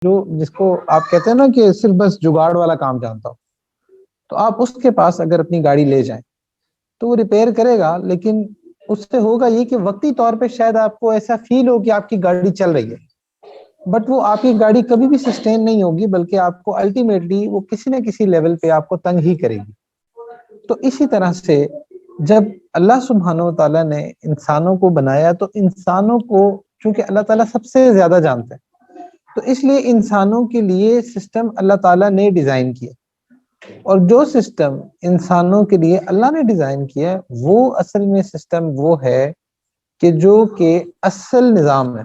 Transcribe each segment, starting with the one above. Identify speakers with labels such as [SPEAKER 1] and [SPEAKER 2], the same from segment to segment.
[SPEAKER 1] جس کو آپ کہتے ہیں نا کہ صرف بس جگاڑ والا کام جانتا ہو، تو آپ اس کے پاس اگر اپنی گاڑی لے جائیں تو وہ ریپیئر کرے گا، لیکن اس سے ہوگا یہ کہ وقتی طور پہ شاید آپ کو ایسا فیل ہو کہ آپ کی گاڑی چل رہی ہے، بٹ وہ آپ کی گاڑی کبھی بھی سسٹین نہیں ہوگی، بلکہ آپ کو الٹیمیٹلی وہ کسی نہ کسی لیول پہ آپ کو تنگ ہی کرے گی۔ تو اسی طرح سے جب اللہ سبحانہ و تعالیٰ نے انسانوں کو بنایا تو انسانوں کو چونکہ اللہ تعالیٰ سب سے زیادہ جانتے ہیں، تو اس لیے انسانوں کے لیے سسٹم اللہ تعالیٰ نے ڈیزائن کیا، اور جو سسٹم انسانوں کے لیے اللہ نے ڈیزائن کیا وہ اصل میں سسٹم وہ ہے کہ جو کہ اصل نظام ہے۔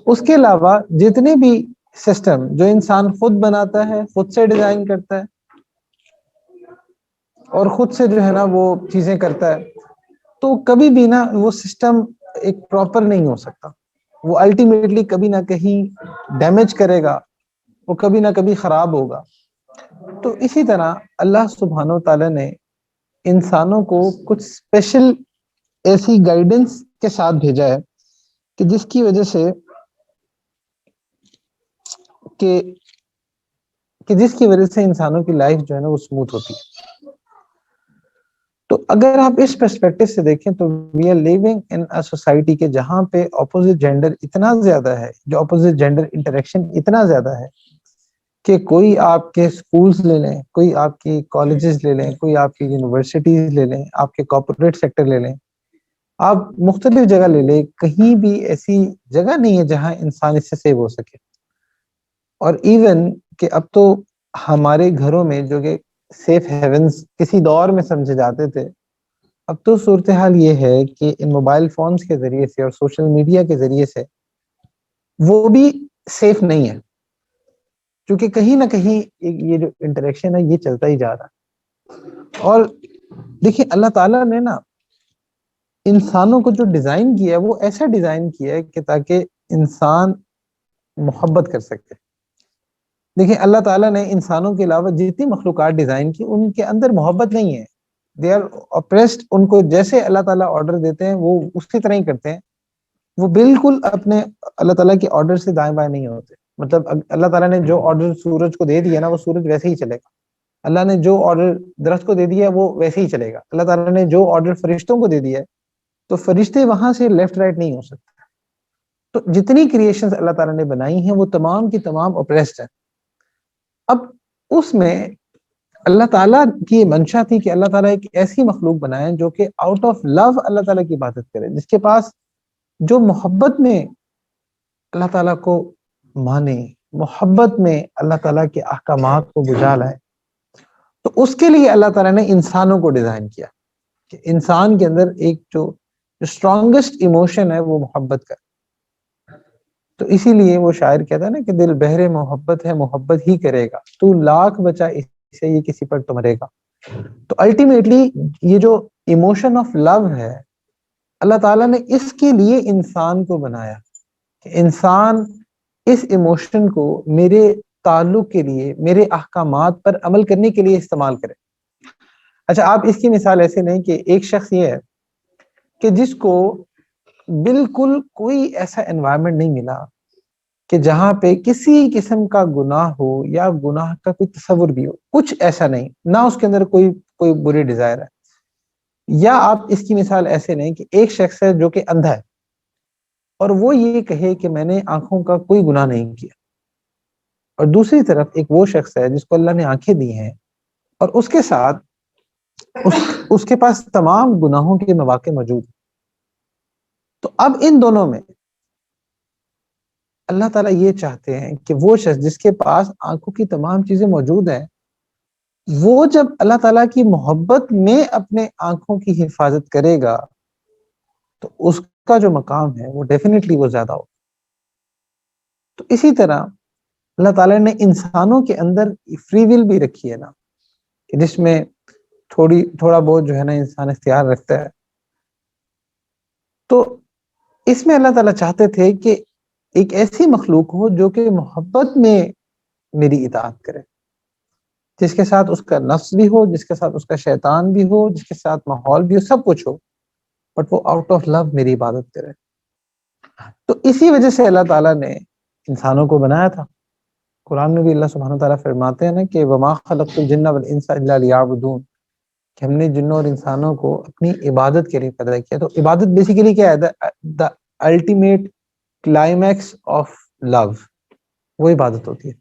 [SPEAKER 1] اس کے علاوہ جتنے بھی سسٹم جو انسان خود بناتا ہے، خود سے ڈیزائن کرتا ہے اور خود سے جو ہے نا وہ چیزیں کرتا ہے، تو کبھی بھی نا وہ سسٹم ایک پراپر نہیں ہو سکتا، وہ الٹیمیٹلی کبھی نہ کہیں ڈیمیج کرے گا، وہ کبھی نہ کبھی خراب ہوگا۔ تو اسی طرح اللہ سبحانہ و تعالیٰ نے انسانوں کو کچھ اسپیشل ایسی گائیڈنس کے ساتھ بھیجا ہے کہ جس کی وجہ سے انسانوں کی لائف جو ہے نا وہ اسموتھ ہوتی ہے۔ تو اگر آپ اس پرسپیکٹو سے دیکھیں تو we are living in a society کے جہاں پہ اپوزٹ جینڈر اتنا زیادہ ہے، جو اپوزٹ جینڈر انٹریکشن اتنا زیادہ ہے کہ کوئی آپ کے سکولز لے لیں، کوئی آپ کی کالجز لے لیں، کوئی آپ کی یونیورسٹیز لے لیں، آپ کے کارپوریٹ سیکٹر لے لیں، آپ مختلف جگہ لے لیں، کہیں بھی ایسی جگہ نہیں ہے جہاں انسان اس سے سیو ہو سکے۔ اور ایون کہ اب تو ہمارے گھروں میں جو کہ سیف ہیونز کسی دور میں سمجھے جاتے تھے، اب تو صورتحال یہ ہے کہ ان موبائل فونز کے ذریعے سے اور سوشل میڈیا کے ذریعے سے وہ بھی سیف نہیں ہے، کیونکہ کہیں نہ کہیں یہ جو انٹریکشن ہے یہ چلتا ہی جا رہا ہے۔ اور دیکھیں اللہ تعالیٰ نے نا انسانوں کو جو ڈیزائن کیا ہے وہ ایسا ڈیزائن کیا ہے کہ تاکہ انسان محبت کر سکتے۔ دیکھیں اللہ تعالیٰ نے انسانوں کے علاوہ جتنی مخلوقات ڈیزائن کی ان کے اندر محبت نہیں ہے، دے آر اپریسڈ، ان کو جیسے اللہ تعالیٰ آرڈر دیتے ہیں وہ اسی طرح ہی کرتے ہیں، وہ بالکل اپنے اللہ تعالیٰ کے آرڈر سے دائیں بائیں نہیں ہوتے۔ مطلب اللہ تعالیٰ نے جو آرڈر سورج کو دے دیا نا وہ سورج ویسے ہی چلے گا، اللہ نے جو آرڈر درخت کو دے دیا وہ ویسے ہی چلے گا، اللہ تعالیٰ نے جو آرڈر فرشتوں کو دے دیا ہے تو فرشتے وہاں سے لیفٹ رائٹ نہیں ہو سکتے۔ تو جتنی کریشنز اللہ تعالیٰ نے بنائی ہیں وہ تمام کی تمام اپریسڈ ہیں۔ اب اس میں اللہ تعالیٰ کی یہ منشا تھی کہ اللہ تعالیٰ ایک ایسی مخلوق بنائے جو کہ آؤٹ آف لو اللہ تعالیٰ کی عبادت کرے، جس کے پاس جو محبت میں اللہ تعالیٰ کو مانے، محبت میں اللہ تعالیٰ کے احکامات کو بجا لائے۔ تو اس کے لیے اللہ تعالیٰ نے انسانوں کو ڈیزائن کیا کہ انسان کے اندر ایک جو اسٹرانگسٹ ایموشن ہے وہ محبت کا۔ تو اسی لیے وہ شاعر کہتا ہے نا کہ دل بہرے محبت ہے محبت ہی کرے گا، تو لاکھ بچا اسے یہ کسی پر تو مرے گا۔ تو الٹیمیٹلی یہ جو ایموشن آف لو ہے اللہ تعالیٰ نے اس کے لیے انسان کو بنایا کہ انسان اس ایموشن کو میرے تعلق کے لیے، میرے احکامات پر عمل کرنے کے لیے استعمال کرے۔ اچھا آپ اس کی مثال ایسے نہیں کہ ایک شخص یہ ہے کہ جس کو بالکل کوئی ایسا انوائرمنٹ نہیں ملا کہ جہاں پہ کسی قسم کا گناہ ہو یا گناہ کا کوئی تصور بھی ہو، کچھ ایسا نہیں، نہ اس کے اندر کوئی بری ڈیزائر ہے۔ یا آپ اس کی مثال ایسے نہیں کہ ایک شخص ہے جو کہ اندھا ہے اور وہ یہ کہے کہ میں نے آنکھوں کا کوئی گناہ نہیں کیا، اور دوسری طرف ایک وہ شخص ہے جس کو اللہ نے آنکھیں دی ہیں اور اس کے ساتھ اس کے پاس تمام گناہوں کے مواقع موجود۔ تو اب ان دونوں میں اللہ تعالیٰ یہ چاہتے ہیں کہ وہ شخص جس کے پاس آنکھوں کی تمام چیزیں موجود ہیں، وہ جب اللہ تعالیٰ کی محبت میں اپنے آنکھوں کی حفاظت کرے گا تو اس کا جو مقام ہے وہ ڈیفینیٹلی وہ زیادہ ہو۔ تو اسی طرح اللہ تعالیٰ نے انسانوں کے اندر فری ول بھی رکھی ہے نا، جس میں تھوڑا بہت جو ہے نا انسان اختیار رکھتا ہے۔ تو اس میں اللہ تعالیٰ چاہتے تھے کہ ایک ایسی مخلوق ہو جو کہ محبت میں میری اطاعت کرے، جس کے ساتھ اس کا نفس بھی ہو، جس کے ساتھ اس کا شیطان بھی ہو، جس کے ساتھ ماحول بھی ہو، سب کچھ ہو، بٹ وہ آؤٹ آف لو میری عبادت کرے۔ تو اسی وجہ سے اللہ تعالیٰ نے انسانوں کو بنایا تھا۔ قرآن میں بھی اللہ سبحانہ تعالیٰ فرماتے ہیں نا کہ وما خلقت الجن والانس الا لیعبدون، کہ ہم نے جنوں اور انسانوں کو اپنی عبادت کے لیے پیدا کیا. تو عبادت بیسیکلی کیا ہے؟ The ultimate climax of love, وہ عبادت ہوتی ہے.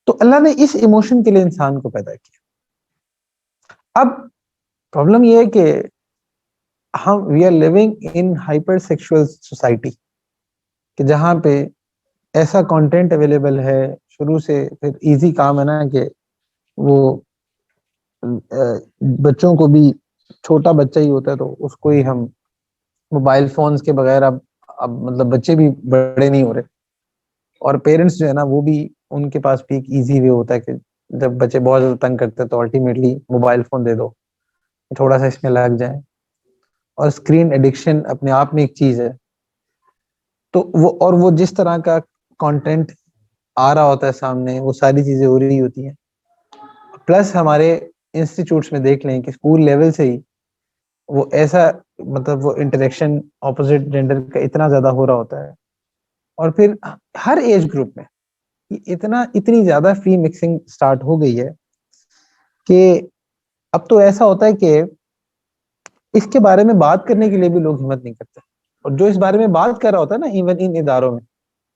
[SPEAKER 1] تو اللہ نے اس ایموشن کے لیے انسان کو پیدا کیا. اب پرابلم یہ ہے کہ ہم we are living in hyper sexual society, کہ جہاں پہ ایسا کانٹینٹ اویلیبل ہے شروع سے. پھر ایزی کام ہے نا کہ وہ بچوں کو بھی، چھوٹا بچہ ہی ہوتا ہے تو اس کو ہی ہم موبائل فونز کے بغیر اب مطلب بچے بھی بڑے نہیں ہو رہے. اور پیرنٹس جو ہے نا وہ بھی، ان کے پاس بھی ایک ایزی وے ہوتا ہے کہ جب بچے بہت زیادہ تنگ کرتے ہیں تو الٹیمیٹلی موبائل فون دے دو، تھوڑا سا اس میں لگ جائیں. اور اسکرین ایڈکشن اپنے آپ میں ایک چیز ہے. تو وہ جس طرح کا کانٹینٹ آ رہا ہوتا ہے سامنے، وہ ساری چیزیں ہو رہی ہوتی ہیں. پلس ہمارے انسٹیٹیوٹس میں دیکھ لیں کہ اسکول لیول سے ہی وہ ایسا مطلب وہ انٹریکشن اپوزٹ جینڈر کا اتنا زیادہ ہو رہا ہوتا ہے. اور پھر ہر ایج گروپ میں اتنی زیادہ فری مکسنگ سٹارٹ ہو گئی ہے کہ اب تو ایسا ہوتا ہے کہ اس کے بارے میں بات کرنے کے لیے بھی لوگ ہمت نہیں کرتے. اور جو اس بارے میں بات کر رہا ہوتا ہے نا ایون ان اداروں میں،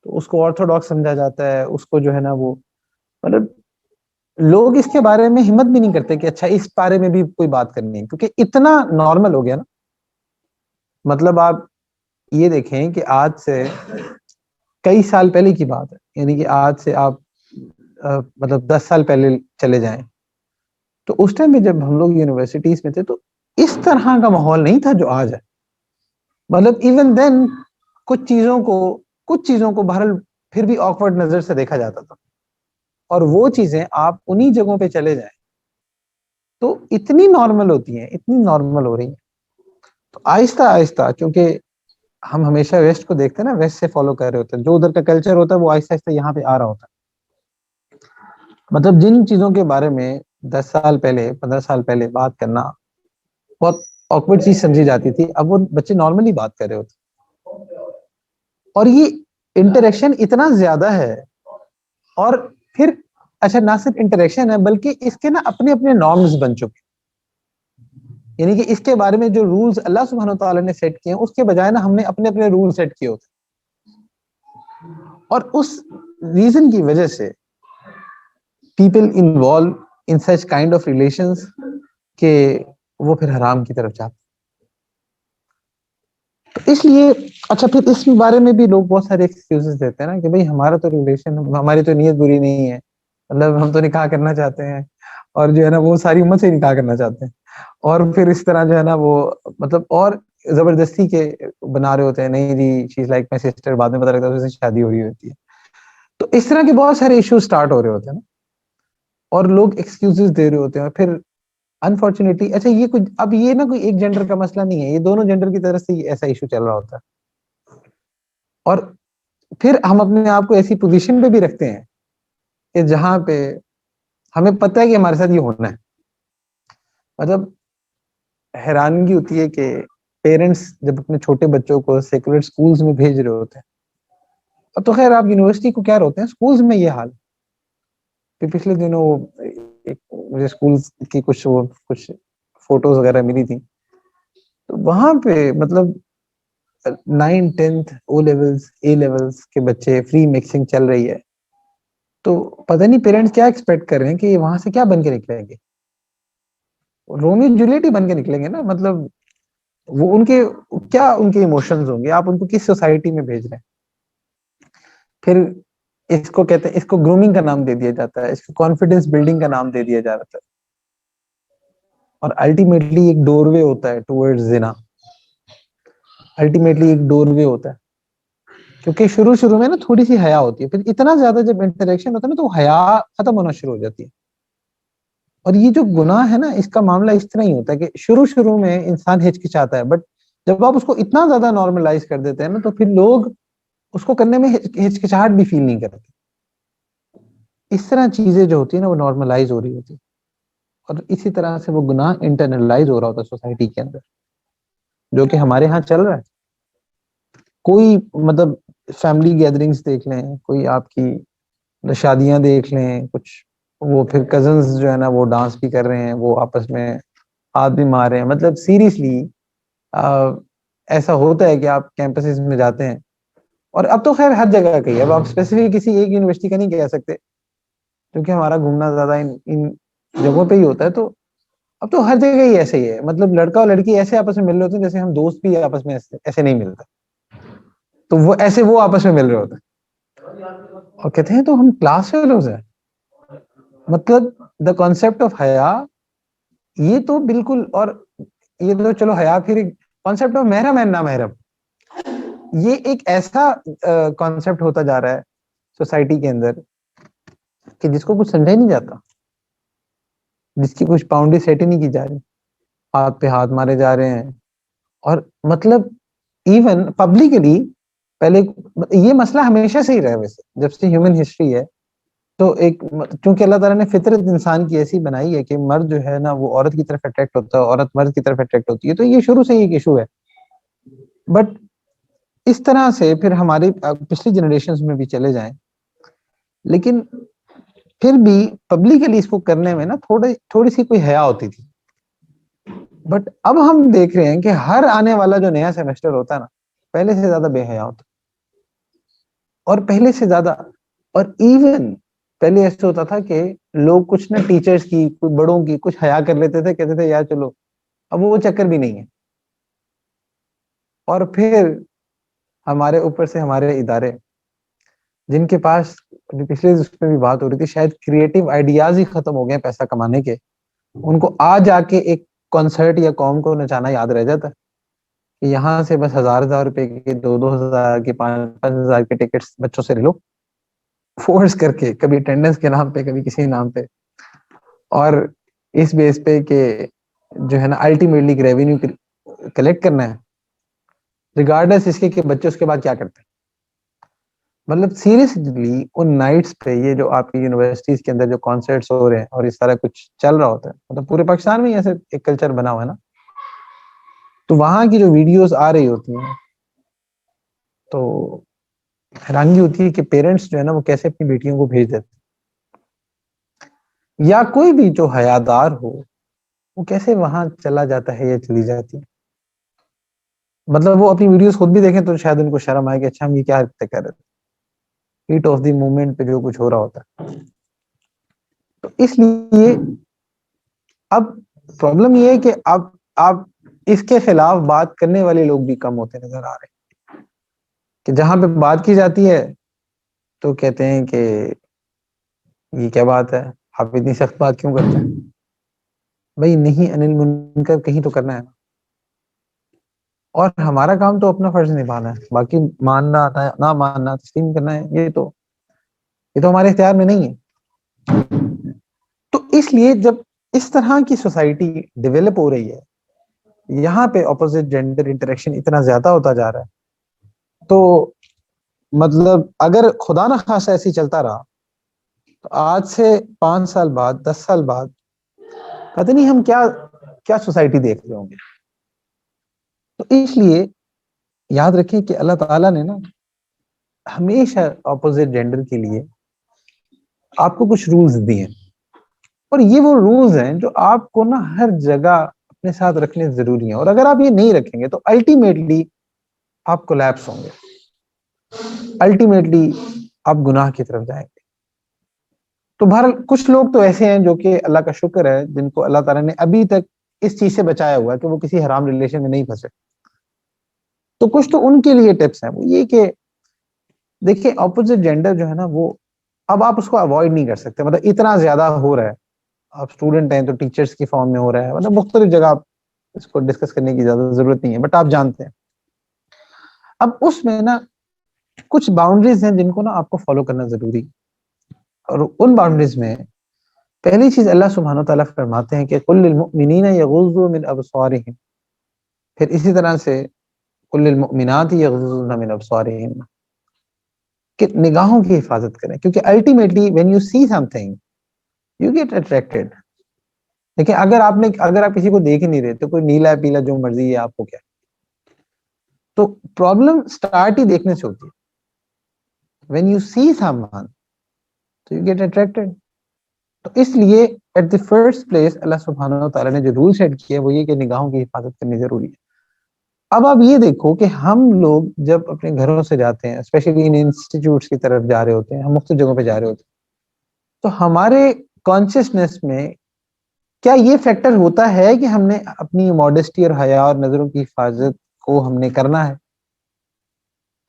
[SPEAKER 1] تو اس کو آرتھوڈاکس سمجھا جاتا ہے. اس کو جو ہے نا وہ مطلب لوگ اس کے بارے میں ہمت بھی نہیں کرتے کہ اچھا اس بارے میں بھی کوئی بات کرنی ہے، کیونکہ اتنا نارمل ہو گیا نا. مطلب آپ یہ دیکھیں کہ آج سے کئی سال پہلے کی بات ہے، یعنی کہ آج سے آپ مطلب 10 سال پہلے چلے جائیں، تو اس ٹائم میں جب ہم لوگ یونیورسٹیز میں تھے تو اس طرح کا ماحول نہیں تھا جو آج ہے. مطلب ایون دین کچھ چیزوں کو بہرحال پھر بھی آکورڈ نظر سے دیکھا جاتا تھا. اور وہ چیزیں آپ انہی جگہوں پہ چلے جائیں تو اتنی نارمل ہوتی ہیں، اتنی نارمل ہو رہی ہیں. تو آہستہ آہستہ، کیونکہ ہم ہمیشہ ویسٹ کو دیکھتے ہیں نا، ویسٹ سے فالو کر رہے ہوتے ہیں، جو ادھر کا کلچر ہوتا ہے وہ آہستہ آہستہ یہاں پہ آ رہا ہوتا ہے. مطلب جن چیزوں کے بارے میں 10 سال پہلے 15 سال پہلے بات کرنا بہت آکورڈ چیز سمجھی جاتی تھی، اب وہ بچے نارملی بات کر رہے ہوتے. اور یہ انٹریکشن اتنا زیادہ ہے. اور پھر اچھا نہ صرف انٹریکشن ہے بلکہ اس کے نا اپنے اپنے نارمز بن چکے. یعنی کہ اس کے بارے میں جو رولز اللہ سبحانہ تعالیٰ نے سیٹ کیے ہیں، اس کے بجائے نا ہم نے اپنے اپنے رول سیٹ کیے ہوتے. اور اس ریزن کی وجہ سے people involve in such kind of relations کہ وہ پھر حرام کی طرف جاتے. تو اس لیے اچھا پھر اس بارے میں بھی لوگ بہت سارے ایکسکیوزز دیتے ہیں نا کہ بھئی ہمارا تو ریلیشن، ہماری تو نیت بری نہیں ہے، مطلب ہم تو نکاح کرنا چاہتے ہیں. اور جو ہے نا وہ ساری امت سے نکاح کرنا چاہتے ہیں. اور پھر اس طرح جو ہے نا وہ مطلب اور زبردستی کے بنا رہے ہوتے ہیں. نہیں جی شی از لائک مائی سسٹر، بعد میں پتہ لگتا ہے اس سے شادی ہو رہی ہوتی ہے. تو اس طرح کے بہت سارے ایشوز سٹارٹ ہو رہے ہوتے ہیں نا، اور لوگ ایکسکیوزز دے رہے ہوتے ہیں. اور پھر انفارچونیٹلی اچھا یہ کچھ اب یہ نا کوئی ایک جینڈر کا مسئلہ نہیں ہے، یہ دونوں جینڈر کی طرف سے ایسا ایشو چل رہا ہوتا ہے. اور پھر ہم اپنے آپ کو ایسی پوزیشن پہ بھی رکھتے ہیں کہ جہاں پہ ہمیں پتہ ہے کہ ہمارے ساتھ یہ ہونا ہے. مطلب حیرانگی ہوتی ہے کہ پیرنٹس جب اپنے چھوٹے بچوں کو سیکولر سکولز میں بھیج رہے ہوتے ہیں، اب تو خیر آپ یونیورسٹی کو کیا ہوتے ہیں، سکولز میں یہ حال. پچھلے دنوں مجھے سکول کی کچھ فوٹوز وغیرہ ملی تھی، تو وہاں پہ مطلب 9 10 او لیولز اے لیولز کے بچے فری مکسنگ چل رہی ہے. تو پتہ نہیں پیرنٹس کیا ایکسپیکٹ کر رہے ہیں کہ وہاں سے کیا بن کے نکلیں گے. رومی جولیٹ ہی بن کے نکلیں گے نا. مطلب وہ ان کے کیا ان کے ایموشنز ہوں گے، آپ ان کو کس سوسائٹی میں بھیج رہے ہیں. پھر اس کو کہتے ہیں، اس کو گرومنگ کا نام دے دیا جاتا ہے، اس کو کانفیڈنس بلڈنگ کا نام دے دیا جاتا ہے. اور الٹیمیٹلی ایک ڈور وے ہوتا ہے ٹورڈز زنا. الٹیمیٹلی ایک ڈور وے ہوتا ہے، کیونکہ شروع میں نا تھوڑی سی حیا ہوتی ہے، پھر اتنا زیادہ جب انٹریکشن ہوتا ہے نا تو حیا ختم ہونا شروع ہو جاتی ہے. اور یہ جو گناہ ہے نا، اس کا معاملہ اس طرح ہی ہوتا ہے کہ شروع میں انسان ہچکچاتا ہے، بٹ جب آپ اس کو اتنا زیادہ نارملائز کر دیتے ہیں نا تو پھر لوگ اس کو کرنے میں ہچکچاہٹ بھی فیل نہیں کرتے. اس طرح چیزیں جو ہوتی ہیں نا وہ نارملائز ہو رہی ہوتی ہے، اور اسی طرح سے وہ گناہ انٹرنلائز ہو رہا ہوتا ہے سوسائٹی کے اندر، جو کہ ہمارے ہاں چل رہا ہے. کوئی مطلب فیملی گیدرنگز دیکھ لیں، کوئی آپ کی شادیاں دیکھ لیں کچھ، وہ پھر کزنز جو ہے نا وہ ڈانس بھی کر رہے ہیں، وہ آپس میں ہاتھ بھی مار رہے ہیں. مطلب سیریسلی ایسا ہوتا ہے کہ آپ کیمپسز میں جاتے ہیں، اور اب تو خیر ہر جگہ کا ہی ہے، اب آپ اسپیسیفک کسی ایک یونیورسٹی کا نہیں کہہ سکتے کیونکہ ہمارا گھومنا زیادہ ان جگہوں پہ ہی ہوتا ہے. تو اب تو ہر جگہ ہی ایسے ہی ہے، مطلب لڑکا اور لڑکی ایسے آپس میں مل رہے ہوتے ہیں جیسے ہم دوست بھی آپس میں ایسے نہیں ملتے، تو وہ ایسے وہ آپس میں مل رہے ہوتے ہیں اور کہتے ہیں تو ہم کلاس فیلوز ہیں. مطلب دا کانسیپٹ آف حیا، یہ تو بالکل، اور یہ تو چلو حیا، پھر کانسیپٹ آف محرم اینڈ نا محرم، یہ ایک ایسا کانسیپٹ ہوتا جا رہا ہے سوسائٹی کے اندر کہ جس کو کچھ سمجھا ہی نہیں جاتا، جس کی کچھ باؤنڈری سیٹ ہی نہیں کی جا رہی، ہاتھ پہ ہاتھ مارے جا رہے ہیں. اور مطلب ایون پبلکلی، پہلے یہ مسئلہ ہمیشہ سے ہی رہا، ویسے جب سے ہیومن ہسٹری ہے. تو ایک چونکہ اللہ تعالیٰ نے فطرت انسان کی ایسی بنائی ہے کہ مرد جو ہے نا وہ عورت کی طرف اٹریکٹ ہوتا ہے، عورت مرد کی طرف اٹریکٹ ہوتی ہے، تو یہ شروع سے ہی ایک ایشو ہے. بٹ اس طرح سے پھر ہماری پچھلی جنریشنز میں بھی چلے جائیں، لیکن پھر بھی پبلکلی اس کو کرنے میں نا تھوڑی سی کوئی حیا ہوتی تھی. بٹ اب ہم دیکھ رہے ہیں کہ ہر آنے والا جو نیا سیمسٹر ہوتا ہے نا، پہلے سے زیادہ بے حیا ہوتا، اور پہلے سے زیادہ، اور ایون پہلے ایسے ہوتا تھا کہ لوگ کچھ نہ ٹیچرز کی، کوئی بڑوں کی کچھ حیا کر لیتے تھے، کہتے تھے یار چلو. اب وہ چکر بھی نہیں ہے. اور پھر ہمارے اوپر سے ہمارے ادارے جن کے پاس پچھلے اس میں بھی بات ہو رہی تھی، شاید کریٹو آئیڈیاز ہی ختم ہو گئے پیسہ کمانے کے، ان کو آ جا کے ایک کنسرٹ یا قوم کو نچانا یاد رہ جاتا ہے کہ یہاں سے بس 1000 روپے کے، 2000 کے، 5000 کے ٹکٹس بچوں سے لے لو فورس کر کے، کبھی اٹینڈنس کے نام پہ، کبھی کسی نام پہ، اور اس بیس پہ کہ جو ہے نا الٹیمیٹلی ریونیو کلیکٹ کرنا ہے، ریگارڈلس اس کے کہ بچے اس کے بعد کیا کرتے ہیں. مطلب سیریسلی ان نائٹس پہ یہ جو آپ کی یونیورسٹیز کے اندر جو کانسرٹس ہو رہے ہیں اور اس طرح کچھ چل رہا ہوتا ہے، مطلب پورے پاکستان میں ایسے ایک کلچر بنا ہوا ہے نا، تو وہاں کی جو ویڈیوز آ رہی ہوتی ہیں تو حیرانگی ہوتی ہے کہ پیرنٹس جو ہے نا وہ کیسے اپنی بیٹیوں کو بھیج دیتے ہیں، یا کوئی بھی جو حیادار ہو وہ کیسے وہاں چلا جاتا ہے یا چلی جاتی ہے. مطلب وہ اپنی ویڈیوز خود بھی دیکھیں تو شاید ان کو شرم آئے کہ اچھا ہم یہ کیا حرکتیں کر رہے تھے، ہیٹ آف دی مومنٹ پہ جو کچھ ہو رہا ہوتا ہے. تو اس لیے اب پرابلم یہ ہے کہ اب آپ اس کے خلاف بات کرنے والے لوگ بھی کم ہوتے نظر آ رہے ہیں، کہ جہاں پہ بات کی جاتی ہے تو کہتے ہیں کہ یہ کیا بات ہے، آپ اتنی سخت بات کیوں کرتے ہیں. بھائی نہیں انل منکر کہیں تو کرنا ہے، اور ہمارا کام تو اپنا فرض نبھانا ہے، باقی ماننا نہ ماننا تسلیم کرنا ہے، یہ تو ہمارے اختیار میں نہیں ہے. تو اس لیے جب اس طرح کی سوسائٹی ڈیولپ ہو رہی ہے، یہاں پہ اپوزٹ جینڈر انٹریکشن اتنا زیادہ ہوتا جا رہا ہے، تو مطلب اگر خدا نہ خواستہ ایسے چلتا رہا تو آج سے 5 سال بعد، 10 سال بعد پتہ نہیں ہم کیا سوسائٹی دیکھ رہے ہوں گے. تو اس لیے یاد رکھیں کہ اللہ تعالیٰ نے نا ہمیشہ اپوزٹ جینڈر کے لیے آپ کو کچھ رولز دیے ہیں، اور یہ وہ رولز ہیں جو آپ کو نا ہر جگہ اپنے ساتھ رکھنے ضروری ہیں، اور اگر آپ یہ نہیں رکھیں گے تو الٹیمیٹلی آپ کولیپس ہوں گے، الٹیمیٹلی آپ گناہ کی طرف جائیں گے. تو بہرحال کچھ لوگ تو ایسے ہیں جو کہ اللہ کا شکر ہے جن کو اللہ تعالیٰ نے ابھی تک اس چیز سے بچایا ہوا ہے کہ وہ کسی حرام ریلیشن میں نہیں پھنسے. تو کچھ تو ان کے لیے ٹپس ہیں، وہ یہ کہ دیکھیں اپوزٹ جینڈر جو ہے نا وہ اب آپ اس کو اوائڈ نہیں کر سکتے، مطلب اتنا زیادہ ہو رہا ہے، آپ اسٹوڈنٹ ہیں تو ٹیچرز کی فارم میں ہو رہا ہے، مطلب مختلف جگہ آپ اس کو ڈسکس کرنے کی زیادہ ضرورت نہیں ہے، بٹ آپ جانتے ہیں. اب اس میں نا کچھ باؤنڈریز ہیں جن کو نا آپ کو فالو کرنا ضروری ہے، اور ان باؤنڈریز میں پہلی چیز اللہ سبحانہ وتعالیٰ فرماتے ہیں کہ قل للمؤمنین یغضوا من ابصارہم، پھر اسی طرح سے قل للمؤمنات یغضضن من ابصارہن، کہ نگاہوں کی حفاظت کریں، کیونکہ ultimately when you see something you get attracted. لیکن اگر آپ کسی کو دیکھ ہی نہیں رہے تو کوئی نیلا پیلا جو مرضی ہے آپ کو کیا. تو پرابلم سٹارٹ ہی دیکھنے سے ہوتی ہے. when you see someone تو یو گیٹ اٹریکٹڈ. تو اس لیے ایٹ دی فرسٹ پلیس اللہ سبحانہ و تعالیٰ نے جو رول سیٹ کیا وہ یہ کہ نگاہوں کی حفاظت کرنی ضروری ہے. اب آپ یہ دیکھو کہ ہم لوگ جب اپنے گھروں سے جاتے ہیں اسپیشلی ان انسٹیٹیوٹس کی طرف جا رہے ہوتے ہیں, ہم مختلف جگہوں پہ جا رہے ہوتے ہیں, تو ہمارے کانشیسنیس میں کیا یہ فیکٹر ہوتا ہے کہ ہم نے اپنی ماڈسٹی اور حیا اور نظروں کی حفاظت کو ہم نے کرنا ہے؟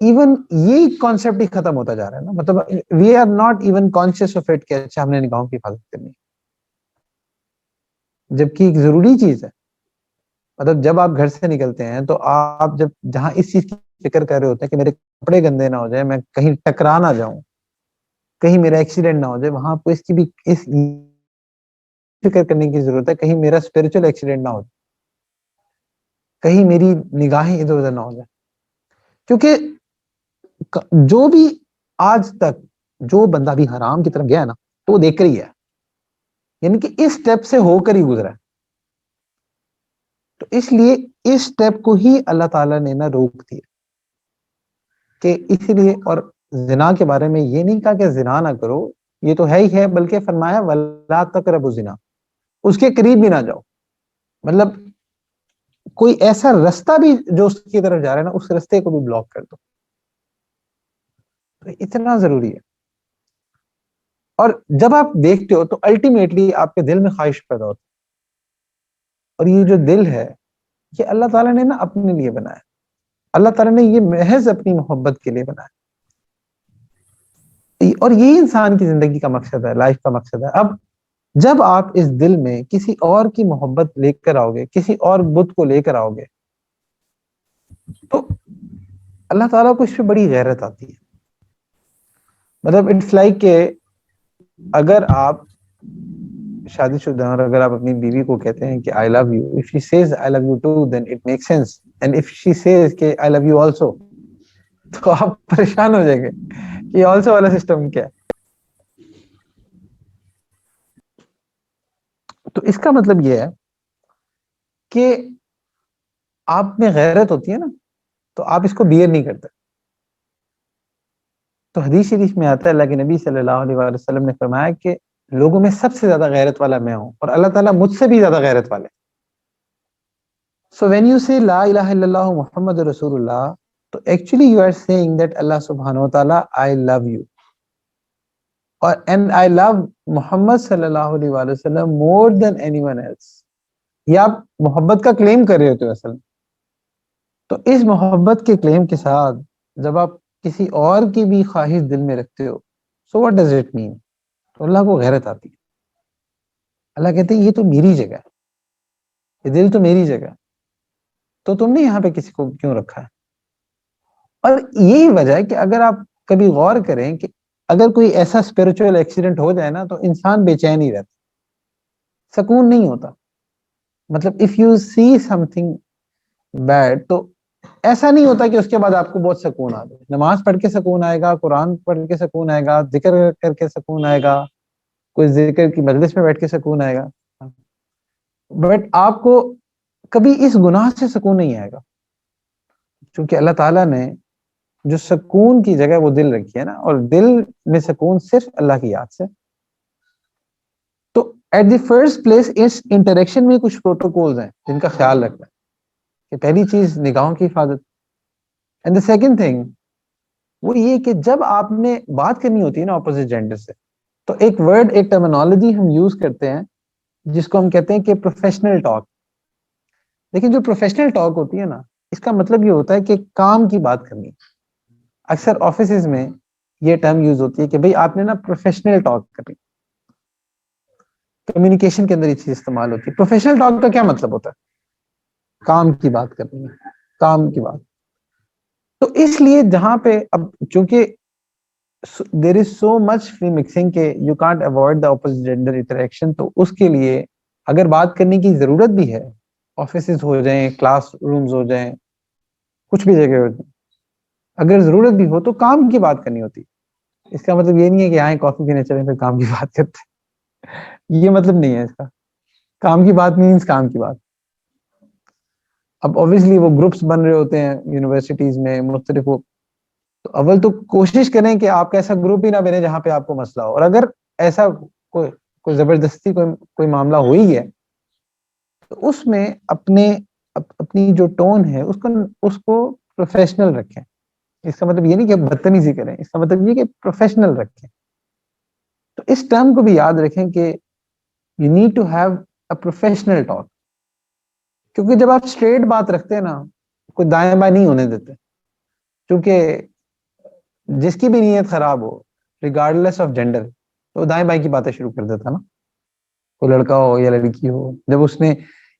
[SPEAKER 1] ایون یہ کانسیپٹ ہی ختم ہوتا جا رہا ہے نا. مطلب we are not even conscious of it کہ اچھا ہم نے نگاہوں کی حفاظت کرنی ہے, جبکہ ایک ضروری چیز ہے. مطلب جب آپ گھر سے نکلتے ہیں تو آپ جب جہاں اس چیز کی فکر کر رہے ہوتے ہیں کہ میرے کپڑے گندے نہ ہو جائے, میں کہیں ٹکرا نہ جاؤں, کہیں میرا ایکسیڈنٹ نہ ہو جائے, وہاں آپ کو اس کی بھی اس فکر کرنے کی ضرورت ہے کہیں میرا اسپرچل ایکسیڈنٹ نہ ہو جائے, کہیں میری نگاہیں ادھر ادھر نہ ہو جائے. کیونکہ جو بھی آج تک جو بندہ بھی حرام کی طرف گیا نا تو وہ دیکھ کر ہی ہے, یعنی کہ اس سٹیپ سے ہو کر ہی گزرا ہے. تو اس لیے اس سٹیپ کو ہی اللہ تعالیٰ نے نا روک دیا کہ اسی لیے. اور زنا کے بارے میں یہ نہیں کہا کہ زنا نہ کرو, یہ تو ہے ہی ہے, بلکہ فرمایا وَلَا تَقْرَبُوا الزِّنَا, اس کے قریب بھی نہ جاؤ. مطلب کوئی ایسا رستہ بھی جو اس کی طرف جا رہا ہے نا اس رستے کو بھی بلاک کر دو. تو اتنا ضروری ہے. اور جب آپ دیکھتے ہو تو الٹیمیٹلی آپ کے دل میں خواہش پیدا ہوتی ہے, اور یہ جو دل ہے یہ اللہ تعالیٰ نے نا اپنے لیے بنایا. اللہ تعالیٰ نے یہ محض اپنی محبت کے لیے بنایا, اور یہی انسان کی زندگی کا مقصد ہے, لائف کا مقصد ہے. اب جب آپ اس دل میں کسی اور کی محبت لے کر آؤ گے, کسی اور بت کو لے کر آؤ گے, تو اللہ تعالیٰ کو اس پہ بڑی غیرت آتی ہے. مطلب اٹس لائک کہ اگر آپ شادی شدہ اور اگر آپ اپنی بیوی کو کہتے ہیں کہ I love you, if she says I love you too then it makes sense, and if she says کہ I love you also تو آپ پریشان ہو جائیں گے کہ also والا سسٹم کیا ہے. تو اس کا مطلب یہ ہے کہ آپ میں غیرت ہوتی ہے نا تو آپ اس کو بیئر نہیں کرتے. تو حدیث شریف میں آتا ہے اللہ کے نبی صلی اللہ علیہ وسلم نے فرمایا کہ لوگوں میں سب سے زیادہ غیرت والا میں ہوں, اور اللہ تعالیٰ مجھ سے بھی زیادہ غیرت والے. So when you say لا الہ الا اللہ محمد رسول اللہ, تو actually you are saying that اللہ سبحانہ و تعالیٰ I love you, اور and I love محمد صلی اللہ علیہ وآلہ وسلم more than anyone else. یہ آپ محبت کا کلیم کر رہے ہوتے ہو اصل. تو اس محبت کے کلیم کے ساتھ جب آپ کسی اور کی بھی خواہش دل میں رکھتے ہو, so what does it mean؟ تو اللہ کو غیرت آتی ہے. اللہ کہتے ہیں یہ تو میری جگہ ہے, یہ دل تو میری جگہ ہے, تو تم نے یہاں پہ کسی کو کیوں رکھا ہے؟ اور یہی وجہ ہے کہ اگر آپ کبھی غور کریں کہ اگر کوئی ایسا اسپرچوئل ایکسیڈنٹ ہو جائے نا تو انسان بے چین ہی رہتا, سکون نہیں ہوتا. مطلب if you see something bad تو ایسا نہیں ہوتا کہ اس کے بعد آپ کو بہت سکون آ جائے. نماز پڑھ کے سکون آئے گا, قرآن پڑھ کے سکون آئے گا, ذکر کر کے سکون آئے گا, کوئی ذکر کی مجلس میں بیٹھ کے سکون آئے گا, بٹ آپ کو کبھی اس گناہ سے سکون نہیں آئے گا, کیونکہ اللہ تعالیٰ نے جو سکون کی جگہ وہ دل رکھی ہے نا, اور دل میں سکون صرف اللہ کی یاد سے. تو ایٹ دی فرسٹ پلیس اس انٹریکشن میں کچھ پروٹوکولز ہیں جن کا خیال رکھنا ہے. کہ پہلی چیز نگاہوں کی حفاظت, اینڈ دا سیکنڈ تھنگ وہ یہ کہ جب آپ نے بات کرنی ہوتی ہے نا اپوزٹ جینڈر سے, تو ایک ورڈ, ایک ٹرمینالوجی ہم یوز کرتے ہیں جس کو ہم کہتے ہیں کہ پروفیشنل ٹاک. لیکن جو پروفیشنل ٹاک ہوتی ہے نا اس کا مطلب یہ ہوتا ہے کہ کام کی بات کرنی. اکثر آفیسز میں یہ ٹرم یوز ہوتی ہے کہ بھئی آپ نے نا پروفیشنل ٹاک کرنی, کمیونیکیشن کے اندر یہ چیز استعمال ہوتی ہے. پروفیشنل ٹاک کا کیا مطلب ہوتا ہے؟ کام کی بات کرنی ہے, کام کی بات. تو اس لیے جہاں پہ اب چونکہ there is so much free mixing کہ you can't avoid the opposite gender interaction, تو اس کے لیے اگر بات کرنے کی ضرورت بھی ہے, آفیسز ہو جائیں, کلاس رومز ہو جائیں, کچھ بھی جگہ ہو جائیں, اگر ضرورت بھی ہو تو کام کی بات کرنی ہوتی. اس کا مطلب یہ نہیں ہے کہ آئیں کافی پینے چلیں پھر کام کی بات کرتے, یہ مطلب نہیں ہے اس کا. کام کی بات مینس کام کی بات. اب obviously وہ گروپس بن رہے ہوتے ہیں یونیورسٹیز میں مختلف, تو اول تو کوشش کریں کہ آپ کا ایسا گروپ ہی نہ بنے جہاں پہ آپ کو مسئلہ ہو, اور اگر ایسا کوئی زبردستی کوئی معاملہ ہو ہی ہے تو اس میں اپنی جو ٹون ہے اس کو پروفیشنل رکھیں. اس کا مطلب یہ نہیں کہ بدتمیزی کریں, اس کا مطلب یہ کہ پروفیشنل رکھیں. تو اس ٹرم کو بھی یاد رکھیں کہ you need to have a professional talk, کیونکہ جب آپ اسٹریٹ بات رکھتے ہیں نا, کوئی دائیں بائیں نہیں ہونے دیتے, کیونکہ جس کی بھی نیت خراب ہو ریگارڈلیس آف جینڈر تو دائیں بائیں کی باتیں شروع کر دیتا نا, کوئی لڑکا ہو یا لڑکی ہو, جب اس نے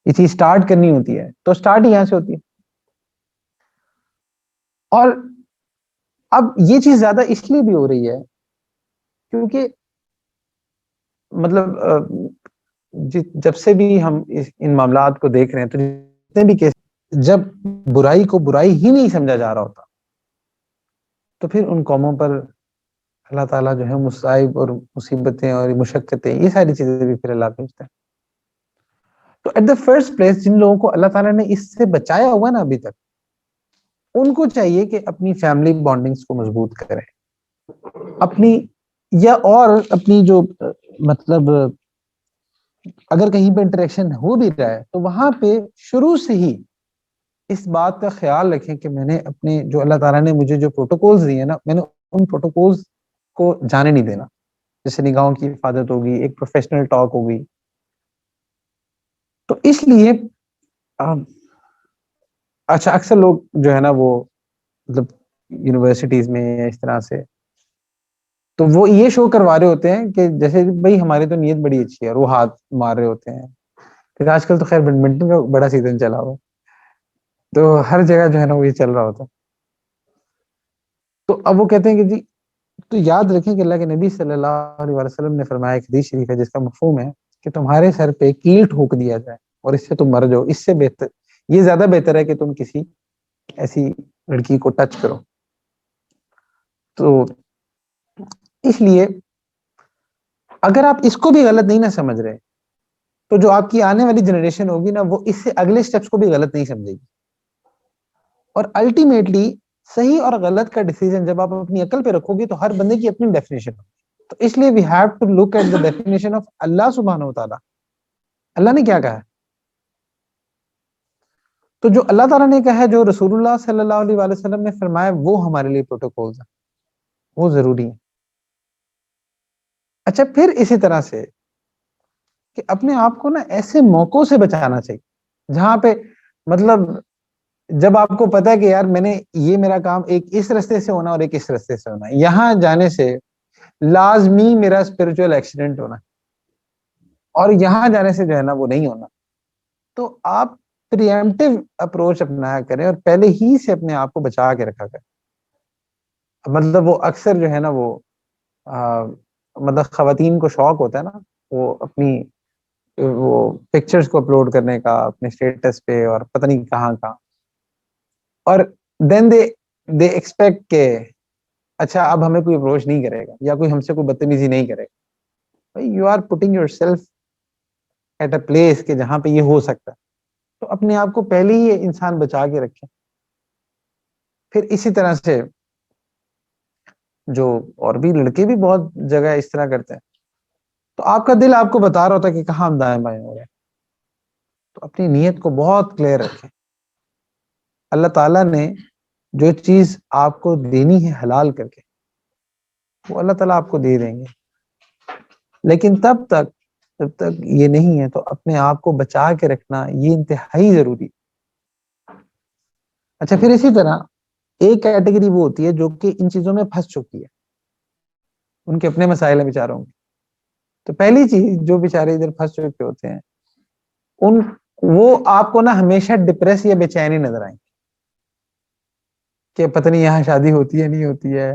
[SPEAKER 1] یہ چیز اسٹارٹ کرنی ہوتی ہے تو اسٹارٹ ہی یہاں سے ہوتی ہے. اور اب یہ چیز زیادہ اس لیے بھی ہو رہی ہے کیونکہ مطلب جب سے بھی ہم ان معاملات کو دیکھ رہے ہیں تو جتنے بھی کیس جب برائی کو برائی ہی نہیں سمجھا جا رہا ہوتا تو پھر ان قوموں پر اللہ تعالیٰ جو ہے مصائب اور مصیبتیں اور مشقتیں یہ ساری چیزیں بھی پھر اللہ بھیجتے ہیں. تو ایٹ دا فرسٹ پلیس جن لوگوں کو اللہ تعالیٰ نے اس سے بچایا ہوا نا ابھی تک, ان کو چاہیے کہ اپنی فیملی بانڈنگز کو مضبوط کریں, اپنی یا اور اپنی جو مطلب اگر کہیں پہ انٹریکشن ہو بھی رہا ہے تو وہاں پہ شروع سے ہی اس بات کا خیال رکھیں کہ میں نے اپنے جو اللہ تعالیٰ نے مجھے جو پروٹوکولز دیے نا, میں نے ان پروٹوکولز کو جانے نہیں دینا. جیسے نگاہوں کی حفاظت ہوگی, ایک پروفیشنل ٹاک ہوگی. تو اس لیے اچھا اکثر لوگ جو ہے نا وہ مطلب یونیورسٹیز میں یا اس طرح سے تو وہ یہ شو کروا رہے ہوتے ہیں کہ جیسے بھائی ہماری تو نیت بڑی اچھی ہے, وہ ہاتھ مار رہے ہوتے ہیں. پھر آج کل تو خیر بیڈمنٹن کا بڑا سیزن چلا ہوا, تو ہر جگہ جو ہے نا وہ یہ چل رہا ہوتا. تو اب وہ کہتے ہیں کہ جی تو یاد رکھیں کہ اللہ کے نبی صلی اللہ علیہ وسلم نے فرمایا, ایک حدیث شریف ہے جس کا مفہوم ہے کہ تمہارے سر پہ کیل ٹھوک دیا جائے اور اس سے تم مر جاؤ, اس سے بہتر یہ زیادہ بہتر ہے کہ تم کسی ایسی لڑکی کو ٹچ کرو. تو اس لیے اگر آپ اس کو بھی غلط نہیں نہ سمجھ رہے تو جو آپ کی آنے والی جنریشن ہوگی نا وہ اس سے اگلے سٹیپس کو بھی غلط نہیں سمجھے گی. اور الٹیمیٹلی صحیح اور غلط کا ڈیسیژن جب آپ اپنی عقل پہ رکھو گے تو ہر بندے کی اپنی ڈیفینیشن ہوگی. تو اس لیے we have to look at the definition of Allah سبحانہ و تعالیٰ. اللہ نے کیا کہا ہے, تو جو اللہ تعالیٰ نے کہا ہے, جو رسول اللہ صلی اللہ علیہ وآلہ وسلم نے فرمایا, وہ ہمارے لیے پروٹوکولز ہیں, وہ ضروری ہیں. اچھا پھر اسی طرح سے کہ اپنے آپ کو نا ایسے موقعوں سے بچانا چاہیے جہاں پہ مطلب جب آپ کو پتا ہے کہ یار میں نے یہ میرا کام ایک اس رستے سے ہونا اور ایک اس رستے سے ہونا, یہاں جانے سے لازمی میرا اسپرچوئل ایکسیڈنٹ ہونا اور یہاں جانے سے جو ہے نا وہ نہیں ہونا. تو آپ پریمپٹیو اپروچ اپنایا کریں اور پہلے ہی سے اپنے آپ کو بچا کے رکھا کریں. مطلب وہ اکثر جو ہے نا وہ مطلب خواتین کو شوق ہوتا ہے نا وہ اپنی وہ پکچرز کو اپلوڈ کرنے کا اپنے اسٹیٹس پہ اور پتہ نہیں کہاں کہاں, اور دین دے ایکسپیکٹ کہ اچھا اب ہمیں کوئی اپروچ نہیں کرے گا یا کوئی ہم سے کوئی بدتمیزی نہیں کرے گا. You are putting yourself at a place کہ جہاں پہ یہ ہو سکتا ہے. تو اپنے آپ کو پہلے ہی انسان بچا کے رکھے. پھر اسی طرح سے جو اور بھی لڑکے بھی بہت جگہ اس طرح کرتے ہیں, تو آپ کا دل آپ کو بتا رہا ہوتا ہے کہ کہاں ہم دائیں بائیں ہو رہے ہیں. تو اپنی نیت کو بہت کلیئر رکھیں. اللہ تعالیٰ نے جو چیز آپ کو دینی ہے حلال کر کے وہ اللہ تعالیٰ آپ کو دے دیں گے, لیکن جب تک یہ نہیں ہے تو اپنے آپ کو بچا کے رکھنا یہ انتہائی ضروری. اچھا پھر اسی طرح ایک کیٹیگری وہ ہوتی ہے جو کہ ان چیزوں میں پھنس چکی ہے, ان کے اپنے مسائل ہیں بیچاروں کے. تو پہلی چیز جو بیچارے ادھر پھنس چکے ہوتے ہیں وہ آپ کو نا ہمیشہ ڈپریس یا بے چینی نظر آئیں کہ پتہ نہیں یہاں شادی ہوتی ہے نہیں ہوتی ہے,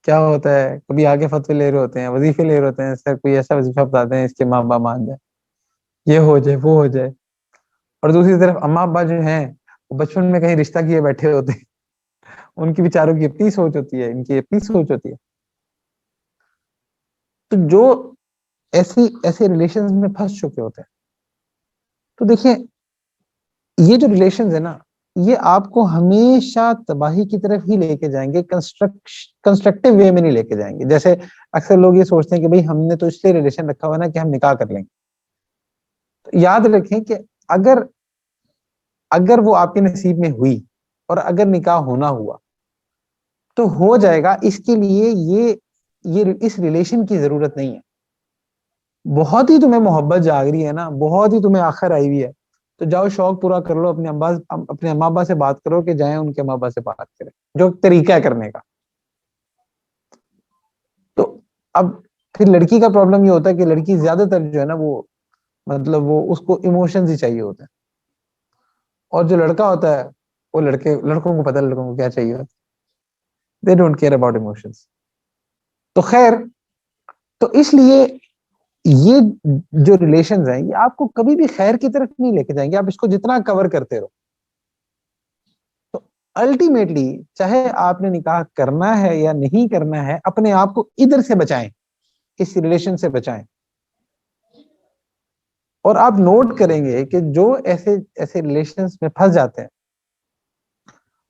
[SPEAKER 1] کیا ہوتا ہے. کبھی آگے فتوی لے رہے ہوتے ہیں, وظیفے لے رہے ہوتے ہیں, سر کوئی ایسا وظیفہ بتاتے ہیں اس کے ماں باپ مان جائے, یہ ہو جائے وہ ہو جائے. اور دوسری طرف اماں ابا جو ہیں وہ بچپن میں کہیں رشتہ کیے بیٹھے ہوتے ہیں, ان کی بیچاروں کی اپنی سوچ ہوتی ہے, ان کی اپنی سوچ ہوتی ہے. تو جو ایسے ریلیشنز میں پھنس چکے ہوتے ہیں, تو دیکھیں یہ جو ریلیشنز ہے نا یہ آپ کو ہمیشہ تباہی کی طرف ہی لے کے جائیں گے، کنسٹرکٹیو وے میں نہیں لے کے جائیں گے. جیسے اکثر لوگ یہ سوچتے ہیں کہ بھئی ہم نے تو اس سے ریلیشن رکھا ہوا نا کہ ہم نکاح کر لیں گے. تو یاد رکھیں کہ اگر وہ آپ کے نصیب میں ہوئی اور اگر نکاح ہونا ہوا تو ہو جائے گا. اس کے لیے یہ اس ریلیشن کی ضرورت نہیں ہے. بہت ہی تمہیں محبت جاگ رہی ہے نا، بہت ہی تمہیں آخر آئی ہوئی ہے، تو جاؤ شوق پورا کر لو، اپنے اما ابا سے بات کرو کہ جائیں ان کے اما ابا سے بات کریں، جو طریقہ ہے کرنے کا. تو اب پھر لڑکی کا پرابلم یہ ہوتا ہے کہ لڑکی زیادہ تر جو ہے نا وہ مطلب وہ اس کو ایموشنز ہی چاہیے ہوتے ہیں، اور جو لڑکا ہوتا ہے وہ لڑکوں کو پتہ ہے لڑکوں کو کیا چاہیے ہوتا ہے. they don't care about emotions. تو خیر، تو اس لیے یہ جو ریلیشنز ہیں یہ آپ کو کبھی بھی خیر کی طرف نہیں لے کے جائیں گے، آپ اس کو جتنا کور کرتے رہو. تو الٹیمیٹلی چاہے آپ نے نکاح کرنا ہے یا نہیں کرنا ہے، اپنے آپ کو ادھر سے بچائیں، اس ریلیشن سے بچائیں. اور آپ نوٹ کریں گے کہ جو ایسے ریلیشنز میں پھنس جاتے ہیں،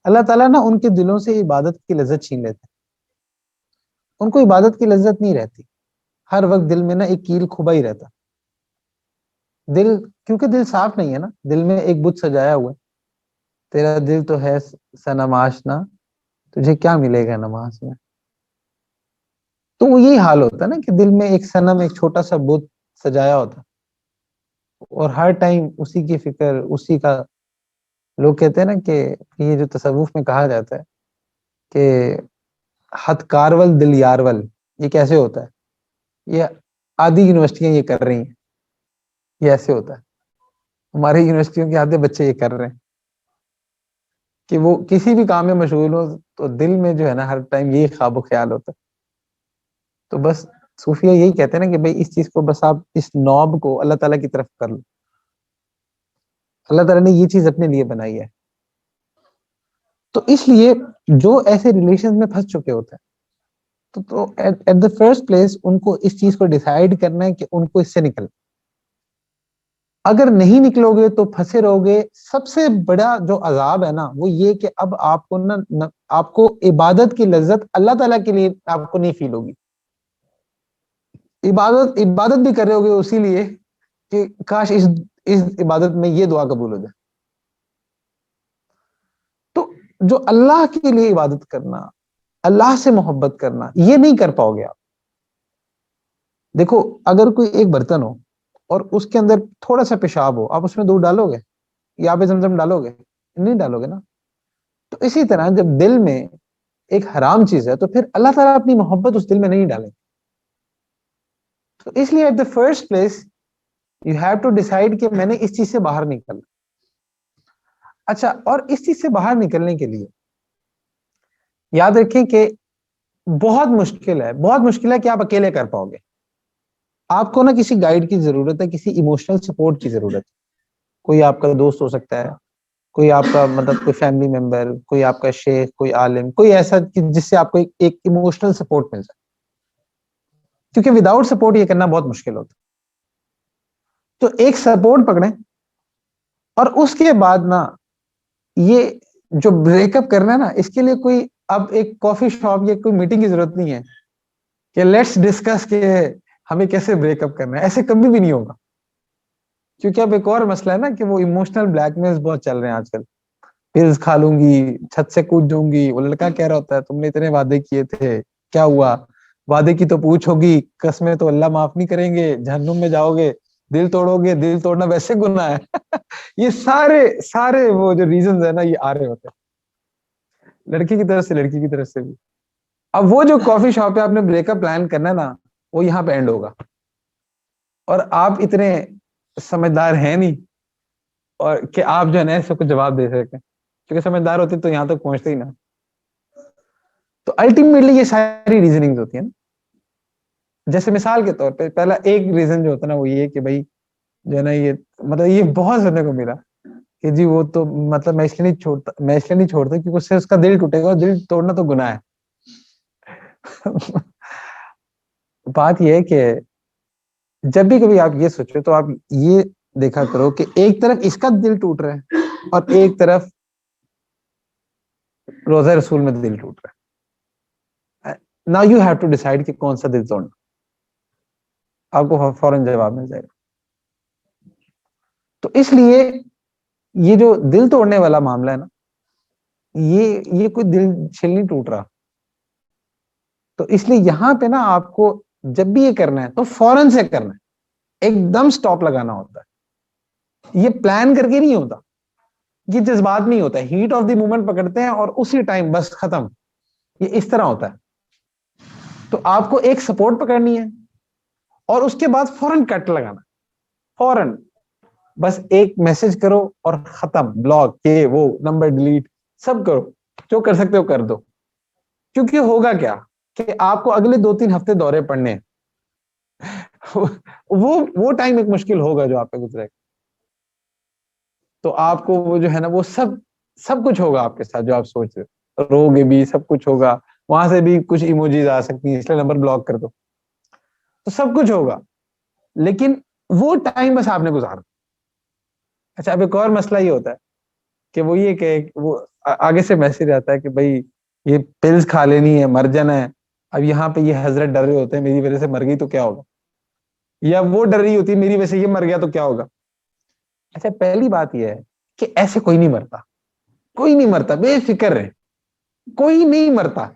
[SPEAKER 1] اللہ تعالیٰ نا ان کے دلوں سے عبادت کی لذت چھین لیتے ہیں. ان کو عبادت کی لذت نہیں رہتی، ہر وقت دل میں نا ایک کیل کھبا ہی رہتا. دل، کیونکہ دل صاف نہیں ہے نا، دل میں ایک بت سجایا ہوا ہے. تیرا دل تو ہے صنم آشنا، تجھے کیا ملے گا نماز میں. تو وہ یہی حال ہوتا ہے نا کہ دل میں ایک صنم، ایک چھوٹا سا بت سجایا ہوتا، اور ہر ٹائم اسی کی فکر، اسی کا. لوگ کہتے ہیں نا کہ یہ جو تصوف میں کہا جاتا ہے کہ حد کارول دل یارول، یہ کیسے ہوتا ہے؟ یہ آدھی یونیورسٹیاں یہ کر رہی ہیں، یہ ایسے ہوتا ہے. ہماری یونیورسٹیوں کے آدھے بچے یہ کر رہے ہیں کہ وہ کسی بھی کام میں مشغول ہو تو دل میں جو ہے نا ہر ٹائم یہی خواب و خیال ہوتا ہے. تو بس صوفیہ یہی کہتے ہیں نا کہ بھئی اس چیز کو بس آپ اس نوب کو اللہ تعالیٰ کی طرف کر لو. اللہ تعالیٰ نے یہ چیز اپنے لیے بنائی ہے. تو اس لیے جو ایسے ریلیشن میں پھنس چکے ہوتے ہیں تو ایٹ دا فرسٹ پلیس ان کو اس چیز کو ڈیسائیڈ کرنا ہے کہ ان کو اس سے نکل. اگر نہیں نکلو گے تو پھنسے رہو گے. سب سے بڑا جو عذاب ہے نا وہ یہ کہ اب آپ کو آپ کو عبادت کی لذت اللہ تعالیٰ کے لیے آپ کو نہیں فیل ہوگی. عبادت بھی کر رہے ہوگے اسی لیے کہ کاش اس عبادت میں یہ دعا قبول ہو جائے. تو جو اللہ کے لیے عبادت کرنا، اللہ سے محبت کرنا، یہ نہیں کر پاؤ گے آپ. دیکھو اگر کوئی ایک برتن ہو اور اس کے اندر تھوڑا سا پیشاب ہو، آپ اس میں دودھ ڈالو گے یا آپ زمزم ڈالو گے؟ نہیں ڈالو گے نا. تو اسی طرح جب دل میں ایک حرام چیز ہے تو پھر اللہ تعالیٰ اپنی محبت اس دل میں نہیں ڈالیں. تو اس لیے at the first place you have to decide کہ میں نے اس چیز سے باہر نکلنا. اچھا، اور اس چیز سے باہر نکلنے کے لیے یاد رکھیں کہ بہت مشکل ہے، بہت مشکل ہے کہ آپ اکیلے کر پاؤ گے. آپ کو نا کسی گائیڈ کی ضرورت ہے، کسی ایموشنل سپورٹ کی ضرورت ہے. کوئی آپ کا دوست ہو سکتا ہے، کوئی آپ کا مطلب کوئی فیملی ممبر، کوئی آپ کا شیخ، کوئی عالم، کوئی ایسا جس سے آپ کو ایک ایموشنل سپورٹ مل جائے. کیونکہ وداؤٹ سپورٹ یہ کرنا بہت مشکل ہوتا. تو ایک سپورٹ پکڑیں، اور اس کے بعد نا یہ جو بریک اپ کرنا ہے نا، اس کے لیے کوئی اب ایک کافی شاپ یا کوئی میٹنگ کی ضرورت نہیں ہے کہ لیٹس ڈسکس کہ ہمیں کیسے بریک اپ کرنا ہے. ایسے کبھی بھی نہیں ہوگا. کیونکہ اب ایک اور مسئلہ ہے نا کہ وہ ایموشنل بلیک میلز بہت چل رہے ہیں آج کل. پلز کھا لوں گی، چھت سے کود جاؤں گی، وہ لڑکا کہہ رہا ہوتا ہے تم نے اتنے وعدے کیے تھے، کیا ہوا؟ وعدے کی تو پوچھ ہوگی، قسمیں تو اللہ معاف نہیں کریں گے، جہنم میں جاؤ گے، دل توڑو گے، دل توڑنا ویسے گناہ ہے. یہ سارے وہ جو ریزنز ہیں نا یہ آ رہے ہوتے ہیں لڑکی کی طرف سے، لڑکی کی طرف سے بھی. اب وہ جو کافی شاپ پہ آپ نے بریک اپ پلان کرنا ہے نا وہ یہاں پہ اینڈ ہوگا. اور آپ اتنے سمجھدار ہیں نہیں اور کہ آپ جو ہے نا سب کو جواب دے سکیں، کیونکہ سمجھدار ہوتے تو یہاں تک پہنچتے ہی نا. تو الٹیمیٹلی یہ ساری ریزننگ ہوتی ہیں نا. جیسے مثال کے طور پہ پہلا ایک ریزن جو ہوتا ہے نا وہ یہ کہ بھائی جو ہے نا یہ مطلب یہ بہت سننے کو ملا کہ جی وہ تو مطلب میں اس لیے نہیں چھوڑتا کیونکہ اس سے اس کا دل ٹوٹے گا، اور دل توڑنا تو گناہ ہے. بات یہ ہے کہ جب بھی کبھی آپ یہ سوچو تو آپ یہ دیکھا کرو کہ ایک طرف اس کا دل ٹوٹ رہا ہے اور ایک طرف روزہ رسول میں دل ٹوٹ رہا ہے. Now you have to decide کہ کون سا دل توڑنا. آپ کو فوراً جواب مل جائے گا. تو اس لیے یہ جو دل توڑنے والا معاملہ ہے نا, یہ کوئی دل چھل نہیں ٹوٹ رہا. تو اس لیے یہاں پہ نا آپ کو جب بھی یہ کرنا ہے تو فوراً سے کرنا ہے, ایک دم سٹاپ لگانا ہوتا ہے. یہ پلان کر کے نہیں ہوتا, یہ جذبات نہیں ہوتا ہے, ہیٹ آف دی مومنٹ پکڑتے ہیں اور اسی ٹائم بس ختم. یہ اس طرح ہوتا ہے. تو آپ کو ایک سپورٹ پکڑنی ہے اور اس کے بعد فوراً کٹ لگانا, فوراً بس ایک میسج کرو اور ختم, بلاک, یہ وہ نمبر ڈیلیٹ سب کرو, جو کر سکتے ہو کر دو. کیونکہ ہوگا کیا کہ آپ کو اگلے 2-3 ہفتے دورے پڑنے ہیں. وہ ٹائم ایک مشکل ہوگا جو آپ پہ گزرے گا. تو آپ کو وہ جو ہے نا وہ سب کچھ ہوگا آپ کے ساتھ جو آپ سوچ رہے ہو, روگے بھی, سب کچھ ہوگا, وہاں سے بھی کچھ ایموجیز آ سکتی ہیں, اس لیے نمبر بلاک کر دو. تو سب کچھ ہوگا لیکن وہ ٹائم بس آپ نے گزارا. اچھا, اب ایک اور مسئلہ یہ ہوتا ہے کہ وہ یہ کہ وہ آگے سے میسج آتا ہے کہ بھائی یہ پلز کھا لینی ہے, مر جانا ہے. اب یہاں پہ یہ حضرت ڈر رہے ہوتے ہیں میری وجہ سے مر گئی تو کیا ہوگا, یا وہ ڈر رہی ہوتی ہے میری وجہ سے یہ مر گیا تو کیا ہوگا. اچھا, پہلی بات یہ ہے کہ ایسے کوئی نہیں مرتا, کوئی نہیں مرتا, بے فکر رہے, کوئی نہیں مرتا.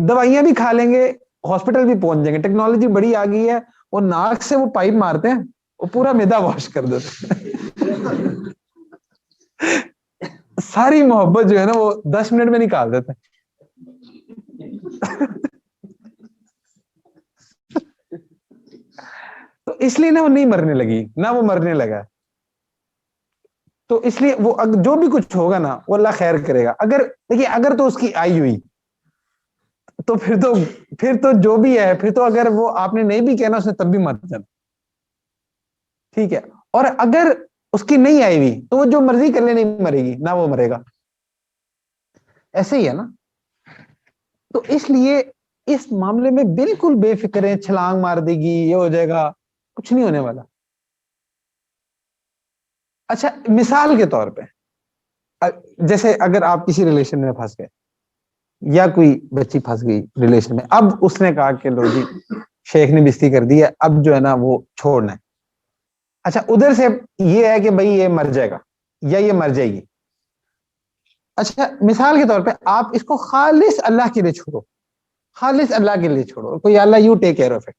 [SPEAKER 1] دوائیاں بھی کھا لیں گے, ہاسپٹل بھی پہنچ جائیں گے, ٹیکنالوجی بڑی آ گئی ہے, وہ ناک سے وہ پائپ مارتے ہیں, وہ پورا میدا واش کر دیتے ہیں. ساری محبت جو ہے نا وہ 10 منٹ میں نکال دیتے ہیں. تو اس لیے نہ وہ نہیں مرنے لگی, نہ وہ مرنے لگا. تو اس لیے وہ جو بھی کچھ ہوگا نا وہ اللہ خیر کرے گا. اگر دیکھیے اگر تو اس کی آئی ہوئی تو پھر تو جو بھی ہے, پھر تو اگر وہ آپ نے نہیں بھی کہنا اس نے تب بھی مر جانا, ٹھیک ہے. اور اگر اس کی نہیں آئی ہوئی تو وہ جو مرضی کر لے نہیں مرے گی, نہ وہ مرے گا. ایسے ہی ہے نا. تو اس لیے اس معاملے میں بالکل بے فکر ہیں, چھلانگ مار دے گی, یہ ہو جائے گا, کچھ نہیں ہونے والا. اچھا, مثال کے طور پہ جیسے اگر آپ کسی ریلیشن میں پھنس گئے یا کوئی بچی پھنس گئی ریلیشن میں, اب اس نے کہا کہ لو جی شیخ نے بستی کر دی ہے, اب جو ہے نا وہ چھوڑنا ہے. اچھا, ادھر سے یہ ہے کہ بھائی یہ مر جائے گا یا یہ مر جائے گی. اچھا, مثال کے طور پہ آپ اس کو خالص اللہ کے لیے چھوڑو, خالص اللہ کے لیے چھوڑو, کوئی Allah you take care of it.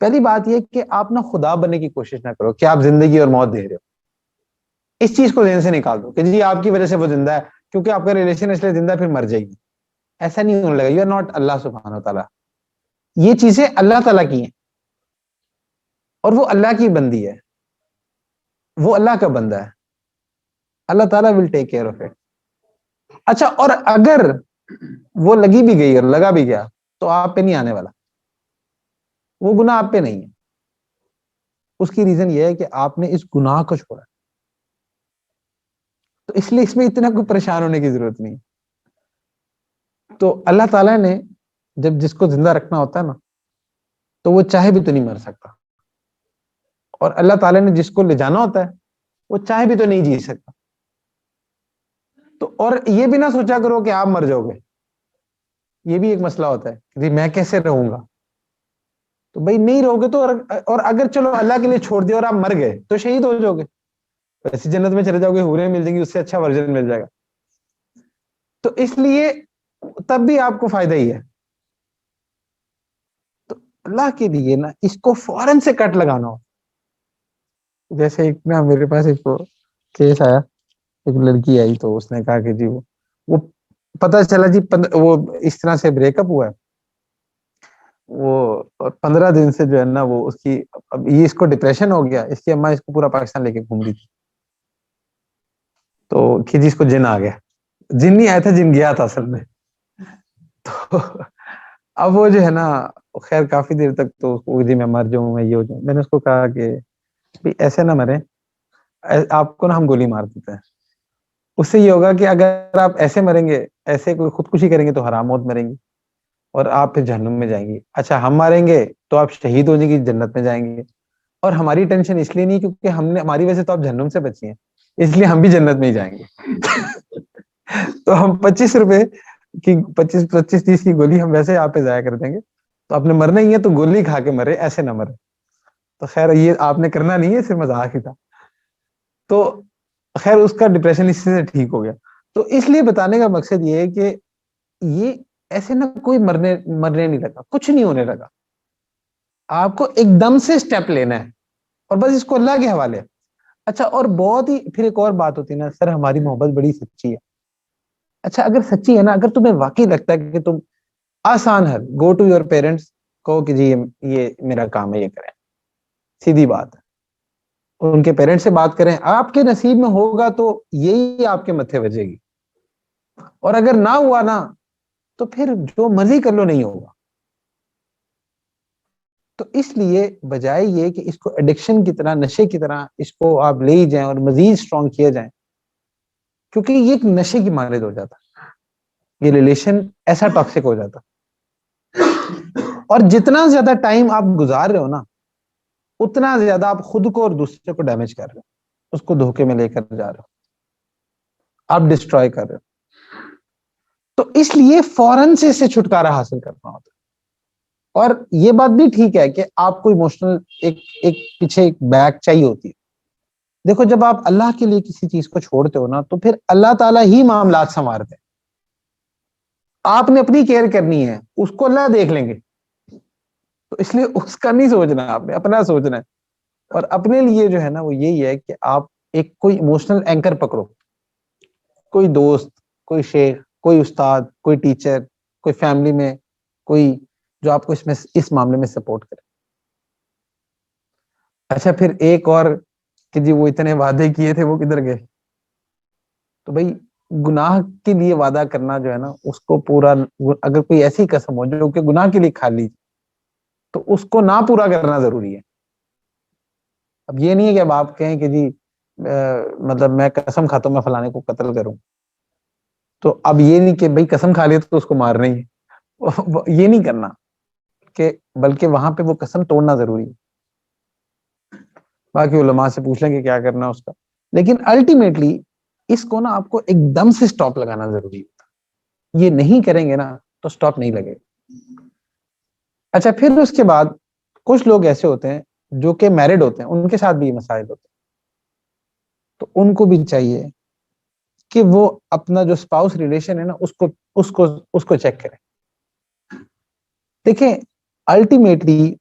[SPEAKER 1] پہلی بات یہ کہ آپ نہ خدا بننے کی کوشش نہ کرو کہ آپ زندگی اور موت دے رہے ہو. اس چیز کو ذہن سے نکال دو کہ جی آپ کی وجہ سے وہ زندہ ہے, کیونکہ آپ کا ریلیشن اس لیے زندہ, پھر مر جائے گی. ایسا نہیں ہونے لگا. یو آر ناٹ اللہ سبحانہ وتعالی. یہ چیزیں اللہ تعالیٰ کی ہیں اور وہ اللہ کی بندی ہے, وہ اللہ کا بندہ ہے. اللہ تعالیٰ ول ٹیک کیئر آف اٹ. اچھا, اور اگر وہ لگی بھی گئی اور لگا بھی گیا تو آپ پہ نہیں آنے والا, وہ گناہ آپ پہ نہیں ہے. اس کی ریزن یہ ہے کہ آپ نے اس گناہ کو چھوڑا, تو اس لیے اس میں اتنا کوئی پریشان ہونے کی ضرورت نہیں. تو اللہ تعالیٰ نے جب جس کو زندہ رکھنا ہوتا ہے نا تو وہ چاہے بھی تو نہیں مر سکتا, اور اللہ تعالیٰ نے جس کو لے جانا ہوتا ہے وہ چاہے بھی تو نہیں جی سکتا. تو اور یہ بھی نہ سوچا کرو کہ آپ مر جاؤ گے, یہ بھی ایک مسئلہ ہوتا ہے کہ میں کیسے رہوں گا. تو بھائی نہیں رہو گے تو, اور اگر چلو اللہ کے لیے چھوڑ دیا اور آپ مر گئے تو شہید ہو جاؤ گے, ایسی جنت میں چلے جاؤ گے, حوریں مل جائیں گی, اس سے اچھا ورژن مل جائے گا. تو اس لیے تب بھی آپ کو فائدہ ہی ہے. تو اللہ کے لیے نا اس کو فوراً سے کٹ لگانا ہو. جیسے ایک نا میرے پاس ایک کیس آیا, ایک لڑکی آئی تو اس نے کہا کہ جی وہ پتہ چلا جی وہ اس طرح سے بریک اپ ہوا ہے, وہ 15 دن سے جو ہے نا وہ اس کی, اب یہ اس کو ڈپریشن ہو گیا, اس کی اماں اس کو پورا پاکستان لے کے گھوم رہی تھی. تو کہ جی اس کو جن آ گیا. جن نہیں آیا تھا, جن گیا تھا اصل میں. تو اب وہ جو ہے نا خیر کافی دیر تک تو جی میں مر جاؤں, میں یہ ہو جاؤں. میں نے اس کو کہا کہ ایسے نہ مرے, آپ کو نا ہم گولی مار دیتے ہیں. اس سے یہ ہوگا کہ اگر آپ ایسے مریں گے, ایسے کوئی خودکشی کریں گے تو حرام موت مریں گی اور آپ پھر جہنم میں جائیں گی. اچھا, ہم ماریں گے تو آپ شہید ہو جائیں گی, جنت میں جائیں گے. اور ہماری ٹینشن اس لیے نہیں کیونکہ ہم نے, ہماری وجہ سے تو آپ جہنم سے بچی ہیں, اس لیے ہم بھی جنت میں ہی جائیں گے. تو ہم 25 روپے کی 25-30 کی گولی ہم ویسے آپ پہ ضائع کر دیں گے. تو آپ نے مرنا ہی ہے تو گولی کھا کے مرے, ایسے نہ مرے. تو خیر یہ آپ نے کرنا نہیں ہے, صرف مذاق ہی تھا. تو خیر اس کا ڈپریشن اس سے ٹھیک ہو گیا. تو اس لیے بتانے کا مقصد یہ ہے کہ یہ ایسے نہ کوئی مرنے نہیں لگا, کچھ نہیں ہونے لگا. آپ کو ایک دم سے سٹیپ لینا ہے اور بس اس کو اللہ کے حوالے. اچھا, اور بہت ہی پھر ایک اور بات ہوتی ہے نا, سر ہماری محبت بڑی سچی ہے. اچھا اگر سچی ہے نا, اگر تمہیں واقعی لگتا ہے کہ تم آسان ہے, گو ٹو یور پیرنٹس, کہو کہ جی یہ میرا کام ہے, یہ کریں, سیدھی بات ہے. ان کے پیرنٹس سے بات کریں, آپ کے نصیب میں ہوگا تو یہی آپ کے متھے بجے گی, اور اگر نہ ہوا نا تو پھر جو مرضی کر لو نہیں ہوگا. تو اس لیے بجائے یہ کہ اس کو ایڈکشن کی طرح, نشے کی طرح اس کو آپ لے ہی جائیں اور مزید سٹرونگ کیا جائیں, کیونکہ یہ ایک نشے کی مانند ہو جاتا, یہ ریلیشن ایسا ٹاکسک ہو جاتا. اور جتنا زیادہ ٹائم آپ گزار رہے ہو نا, اتنا زیادہ آپ خود کو اور دوسرے کو ڈیمیج کر رہے ہو, اس کو دھوکے میں لے کر جا رہے ہو, آپ ڈسٹروائے کر رہے ہو. تو اس لیے فوراً سے اسے چھٹکارا حاصل کرنا ہوتا ہے. اور یہ بات بھی ٹھیک ہے کہ آپ کو ایموشنل ایک پیچھے ایک بیک چاہیے ہوتی ہے. دیکھو جب آپ اللہ کے لیے کسی چیز کو چھوڑتے ہو نا, تو پھر اللہ تعالیٰ ہی معاملات سنوارتے ہیں. آپ نے اپنی کیئر کرنی ہے, اس کو اللہ دیکھ لیں گے. تو اس لیے اس کا نہیں سوچنا, آپ نے اپنا سوچنا ہے. اور اپنے لیے جو ہے نا وہ یہی ہے کہ آپ ایک کوئی ایموشنل اینکر پکڑو, کوئی دوست, کوئی شیخ, کوئی استاد, کوئی ٹیچر, کوئی فیملی میں کوئی جو آپ کو اس معاملے میں سپورٹ کرے. اچھا پھر ایک اور کہ جی وہ اتنے وعدے کیے تھے وہ کدھر گئے. تو بھائی گناہ کے لیے وعدہ کرنا جو ہے نا, اس کو پورا, اگر کوئی ایسی قسم ہو جو کہ گناہ کے لیے کھا لی, تو اس کو نہ پورا کرنا ضروری ہے. اب یہ نہیں ہے کہ اب آپ کہیں کہ جی مطلب میں قسم کھاتا ہوں میں فلانے کو قتل کروں, تو اب یہ نہیں کہ بھائی قسم کھا لیا تو اس کو مارنا ہی ہے, یہ نہیں کرنا, کہ بلکہ وہاں پہ وہ قسم توڑنا ضروری ہے. باقی علماء سے پوچھ لیں کہ کیا کرنا اس کا, لیکن الٹیمیٹلی اس کو نا آپ کو ایک دم سے سٹاپ لگانا ضروری ہوتا. یہ نہیں کریں گے نا تو سٹاپ نہیں لگے. اچھا پھر اس کے بعد کچھ لوگ ایسے ہوتے ہیں جو کہ میرڈ ہوتے ہیں, ان کے ساتھ بھی یہ مسائل ہوتے ہیں. تو ان کو بھی چاہیے کہ وہ اپنا جو اسپاؤس ریلیشن ہے نا اس کو چیک کریں. دیکھیں الٹیمیٹلی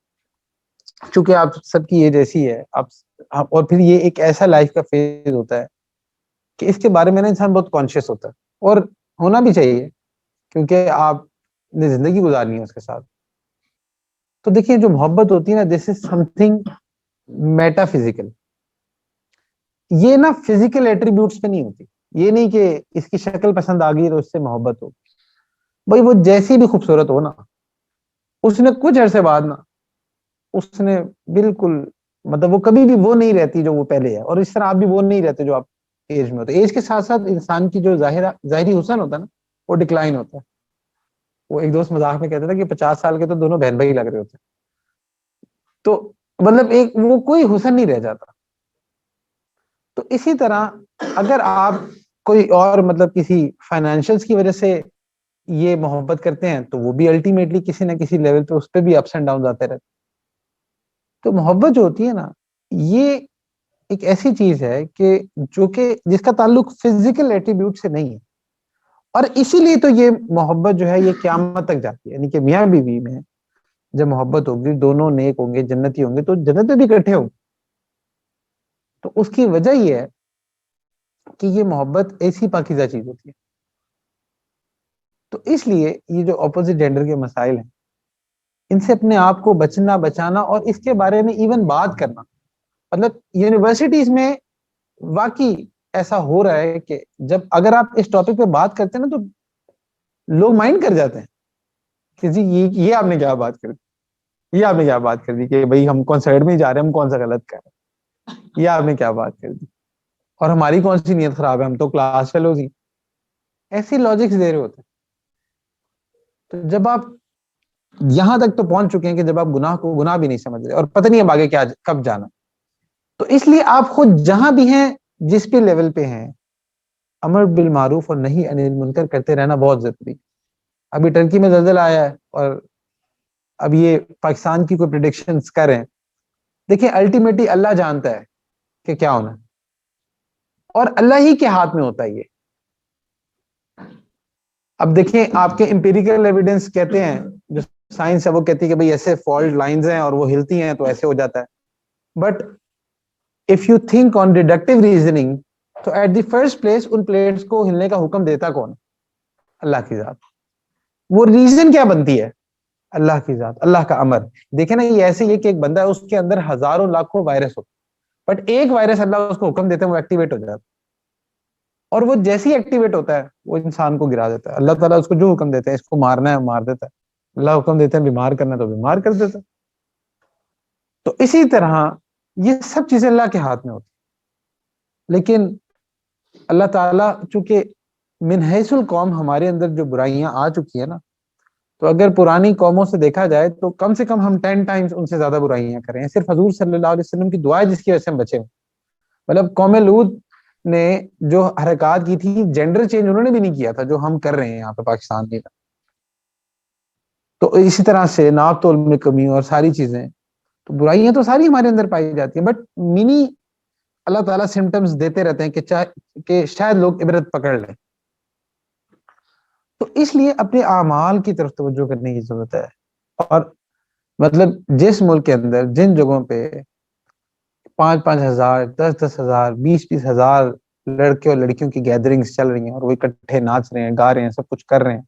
[SPEAKER 1] چونکہ آپ سب کی ایج ایسی ہے, آپ اور پھر یہ ایک ایسا لائف کا فیز ہوتا ہے کہ اس کے بارے میں نا انسان بہت کانشیس ہوتا ہے, اور ہونا بھی چاہیے کیونکہ آپ نے زندگی گزارنی ہے اس کے ساتھ. تو دیکھیں جو محبت ہوتی ہے نا, دس از سم تھنگ میٹا فزیکل. یہ نا فزیکل ایٹریبیوٹس پہ نہیں ہوتی. یہ نہیں کہ اس کی شکل پسند آ گئی تو اس سے محبت ہو. بھائی وہ جیسی بھی خوبصورت ہو نا, اس نے کچھ عرصے بعد نا اس نے بالکل مطلب وہ کبھی بھی وہ نہیں رہتی جو وہ پہلے ہے, اور اس طرح آپ بھی وہ نہیں رہتے جو آپ ایج میں ہوتے. ایج کے ساتھ ساتھ انسان کی جو ظاہری حسن ہوتا ہے نا, وہ ڈکلائن ہوتا ہے. وہ ایک دوست مذاق میں کہتا تھا کہ 50 سال کے تو دونوں بہن بھائی لگ رہے ہوتے. تو مطلب ایک وہ کوئی حسن نہیں رہ جاتا. تو اسی طرح اگر آپ کوئی اور مطلب کسی فائنینشلز کی وجہ سے یہ محبت کرتے ہیں, تو وہ بھی الٹیمیٹلی کسی نہ کسی لیول پہ اس پہ بھی اپس اینڈ ڈاؤن آتے رہتے. تو محبت جو ہوتی ہے نا, یہ ایک ایسی چیز ہے کہ جو کہ جس کا تعلق فزیکل ایٹریبیوٹ سے نہیں ہے. اور اسی لیے تو یہ محبت جو ہے یہ قیامت تک جاتی ہے. یعنی کہ میاں بیوی میں جب محبت ہوگی, دونوں نیک ہوں گے, جنتی ہوں گے, تو جنت میں بھی اکٹھے ہوں. تو اس کی وجہ یہ ہے کہ یہ محبت ایسی پاکیزہ چیز ہوتی ہے. تو اس لیے یہ جو اپوزٹ جینڈر کے مسائل ہیں, ان سے اپنے آپ کو بچانا اور اس کے بارے میں ایون بات کرنا. مطلب یونیورسٹیز میں واقعی ایسا ہو رہا ہے کہ جب اگر آپ اس ٹاپک پہ بات کرتے ہیں نا, تو لوگ مائنڈ کر جاتے ہیں کہ جی یہ آپ نے کیا بات کر دی, یہ آپ نے کیا بات کر دی کہ بھائی ہم کون سائڈ میں ہی جا رہے ہیں, ہم کون سا غلط کر رہے ہیں, یہ آپ نے کیا بات کر دی, اور ہماری کون سی نیت خراب ہے, ہم تو کلاس فیلوز ہی. ایسی لاجکس دے رہے ہوتے ہیں. تو جب آپ یہاں تک تو پہنچ چکے ہیں کہ جب آپ گناہ کو گناہ بھی نہیں سمجھ رہے اور پتہ نہیں اب آگے کیا کب جانا, تو اس لیے آپ خود جہاں بھی ہیں, جس بھی لیول پہ ہیں, امر بالمعروف اور نہی عن المنکر کرتے رہنا بہت ضروری. ابھی ٹرکی میں زلزلہ آیا ہے اور اب یہ پاکستان کی کوئی پریڈکشنز کریں, دیکھیں الٹیمیٹلی اللہ جانتا ہے کہ کیا ہونا ہے, اور اللہ ہی کے ہاتھ میں ہوتا ہے یہ. اب دیکھیں آپ کے امپیریکل ایویڈنس کہتے ہیں, جو سائنس ہے وہ کہتی ہے کہ بھئی ایسے فالٹ لائنز ہیں اور وہ ہلتی ہیں تو ایسے ہو جاتا ہے. But if you think on deductive reasoning, تو at the first place in plates کو ہلنے کا حکم دیتا کون؟ اللہ کی ذات. وہ ریزن کیا بنتی ہے؟ اللہ کی ذات, اللہ کا امر. دیکھیں نا, یہ ایسے ہی ہے کہ ایک بندہ ہے, اس کے اندر ہزاروں لاکھوں وائرس ہوتے, بٹ ایک وائرس اللہ اس کو حکم دیتے ہیں, وہ ایکٹیویٹ ہو جاتا ہے, اور وہ جیسے ہی ایکٹیویٹ ہوتا ہے وہ انسان کو گرا دیتا ہے. اللہ تعالیٰ اس کو جو حکم دیتے ہیں, اس کو مارنا ہے مار دیتا ہے, اللہ حکم دیتے ہیں بیمار کرنا ہے تو بیمار کر دیتا ہے. تو اسی طرح یہ سب چیزیں اللہ کے ہاتھ میں ہوتی. لیکن اللہ تعالیٰ چونکہ من حیث القوم ہمارے اندر جو برائیاں آ چکی ہیں نا, تو اگر پرانی قوموں سے دیکھا جائے تو کم سے کم ہم 10 ٹائمز ان سے زیادہ برائیاں کریں ہیں. صرف حضور صلی اللہ علیہ وسلم کی دعا ہے جس کی وجہ سے ہم بچے ہیں. مطلب قوم لوط نے جو حرکات کی تھی, جینڈر چینج انہوں نے بھی نہیں کیا تھا جو ہم کر رہے ہیں یہاں پہ پاکستان میں. تو اسی طرح سے ناپ تول میں کمی اور ساری چیزیں, تو برائیاں تو ساری ہمارے اندر پائی جاتی ہیں, بٹ منی اللہ تعالیٰ سمٹمز دیتے رہتے ہیں کہ شاید لوگ عبرت پکڑ لیں. تو اس لیے اپنے اعمال کی طرف توجہ کرنے کی ضرورت ہے. اور مطلب جس ملک کے اندر جن جگہوں پہ 5,000 10,000 20,000 لڑکے اور لڑکیوں کی گیدرنگز چل رہی ہیں, اور وہ اکٹھے ناچ رہے ہیں, گا رہے ہیں, سب کچھ کر رہے ہیں,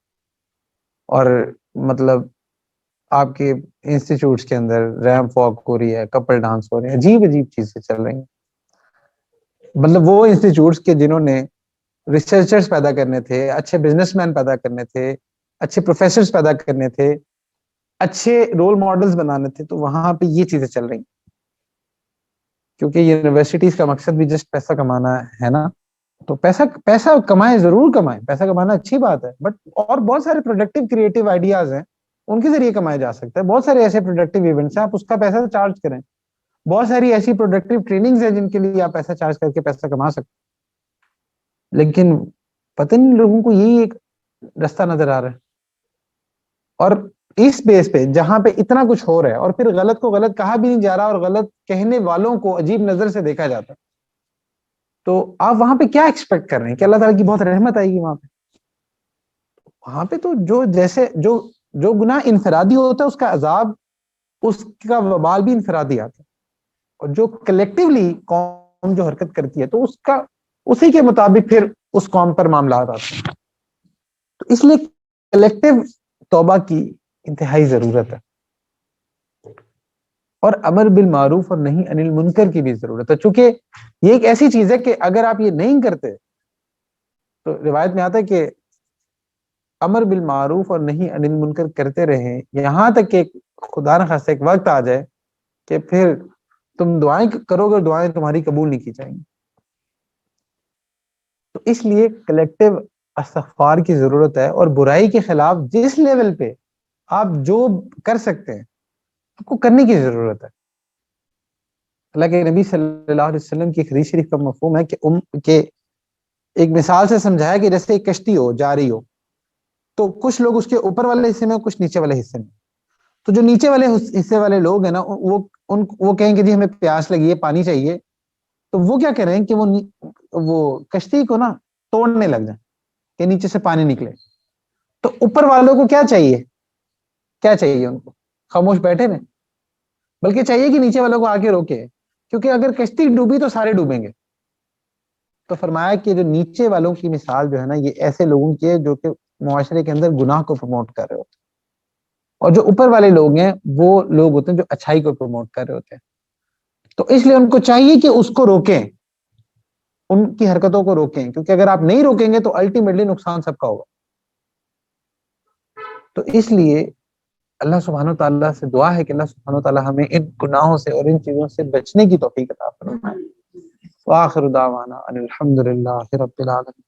[SPEAKER 1] اور مطلب آپ کے انسٹیٹیوٹس کے اندر ریمپ واک ہو رہی ہے, کپل ڈانس ہو رہے ہیں, عجیب عجیب چیزیں چل رہی ہیں. مطلب وہ انسٹیٹیوٹس کے جنہوں نے ریسرچرز پیدا کرنے تھے, اچھے بزنس مین پیدا کرنے تھے, اچھے پروفیسرز پیدا کرنے تھے, اچھے رول ماڈلز بنانے تھے, تو وہاں پہ یہ چیزیں چل رہی ہیں. کیونکہ یونیورسٹیز کا مقصد بھی جسٹ پیسہ کمانا ہے نا, تو پیسہ کمائیں, ضرور کمائیں, پیسہ کمانا اچھی بات ہے, بٹ اور بہت سارے پروڈکٹیو کریٹو آئیڈیاز ہیں, ان کے ذریعے کمایا جا سکتا ہے. بہت سارے ایسے پروڈکٹیو ایونٹس ہیں, آپ اس کا پیسہ چارج کریں. بہت ساری ایسی پروڈکٹیو ٹریننگز ہیں جن کے لیے آپ پیسہ چارج کر کے پیسہ کما سکتے. لیکن پتہ نہیں لوگوں کو یہی ایک رستہ نظر آ رہا ہے, اور اس بیس پہ جہاں پہ اتنا کچھ ہو رہا ہے, اور پھر غلط کو غلط کہا بھی نہیں جا رہا, اور غلط کہنے والوں کو عجیب نظر سے دیکھا جاتا ہے, تو آپ وہاں پہ کیا ایکسپیکٹ کر رہے ہیں کہ اللہ تعالیٰ کی بہت رحمت آئے گی وہاں پہ؟ وہاں پہ تو جو گناہ انفرادی ہوتا ہے اس کا عذاب, اس کا وبال بھی انفرادی آتا ہے, اور جو کلیکٹیولی قوم جو حرکت کرتی ہے تو اسی کے مطابق پھر اس قوم پر معاملات آتے ہیں. تو اس لیے کلیکٹیو توبہ کی انتہائی ضرورت ہے, اور امر بالمعروف اور نہی عن المنکر کی بھی ضرورت ہے. چونکہ یہ ایک ایسی چیز ہے کہ اگر آپ یہ نہیں کرتے, تو روایت میں آتا ہے کہ امر بالمعروف اور نہی عن المنکر کرتے رہیں یہاں تک کہ خدا نخواستہ ایک وقت آ جائے کہ پھر تم دعائیں کرو گے, دعائیں تمہاری قبول نہیں کی جائیں گی. تو اس لیے کلیکٹیو استغفار کی ضرورت ہے, اور برائی کے خلاف جس لیول پہ آپ جو کر سکتے ہیں آپ کو کرنے کی ضرورت ہے. اللہ کے نبی صلی اللہ علیہ وسلم کی حدیث شریف کا مفہوم ہے کہ ایک مثال سے سمجھایا کہ جیسے ایک کشتی ہو, جاری ہو, تو کچھ لوگ اس کے اوپر والے حصے میں, کچھ نیچے والے حصے میں. تو جو نیچے والے حصے والے لوگ ہیں نا, وہ کہیں کہ جی ہمیں پیاس لگی ہے, پانی چاہیے, تو وہ کیا کریں کہ وہ کشتی کو نا توڑنے لگ جائیں کہ نیچے سے پانی نکلے. تو اوپر والوں کو کیا چاہیے ان کو خاموش بیٹھے میں, بلکہ چاہیے کہ نیچے والوں کو آ کے روکے, کیونکہ اگر کشتی ڈوبی تو سارے ڈوبیں گے. تو فرمایا کہ جو نیچے والوں کی مثال جو ہے نا, یہ ایسے لوگوں کی ہے جو کہ معاشرے کے اندر گناہ کو پروموٹ کر رہے ہوتے ہیں, اور جو اوپر والے لوگ ہیں وہ لوگ ہوتے ہیں جو اچھائی کو پروموٹ کر رہے ہوتے ہیں. تو اس لیے ان کو چاہیے کہ اس کو روکیں, ان کی حرکتوں کو روکیں, کیونکہ اگر آپ نہیں روکیں گے تو الٹیمیٹلی نقصان سب کا ہوگا. تو اس لیے اللہ سبحانہ وتعالیٰ سے دعا ہے کہ اللہ سبحانہ وتعالیٰ ہمیں ان گناہوں سے اور ان چیزوں سے بچنے کی توفیق عطا فرمائے. وآخر دعوانا ان الحمد للہ رب العالمین.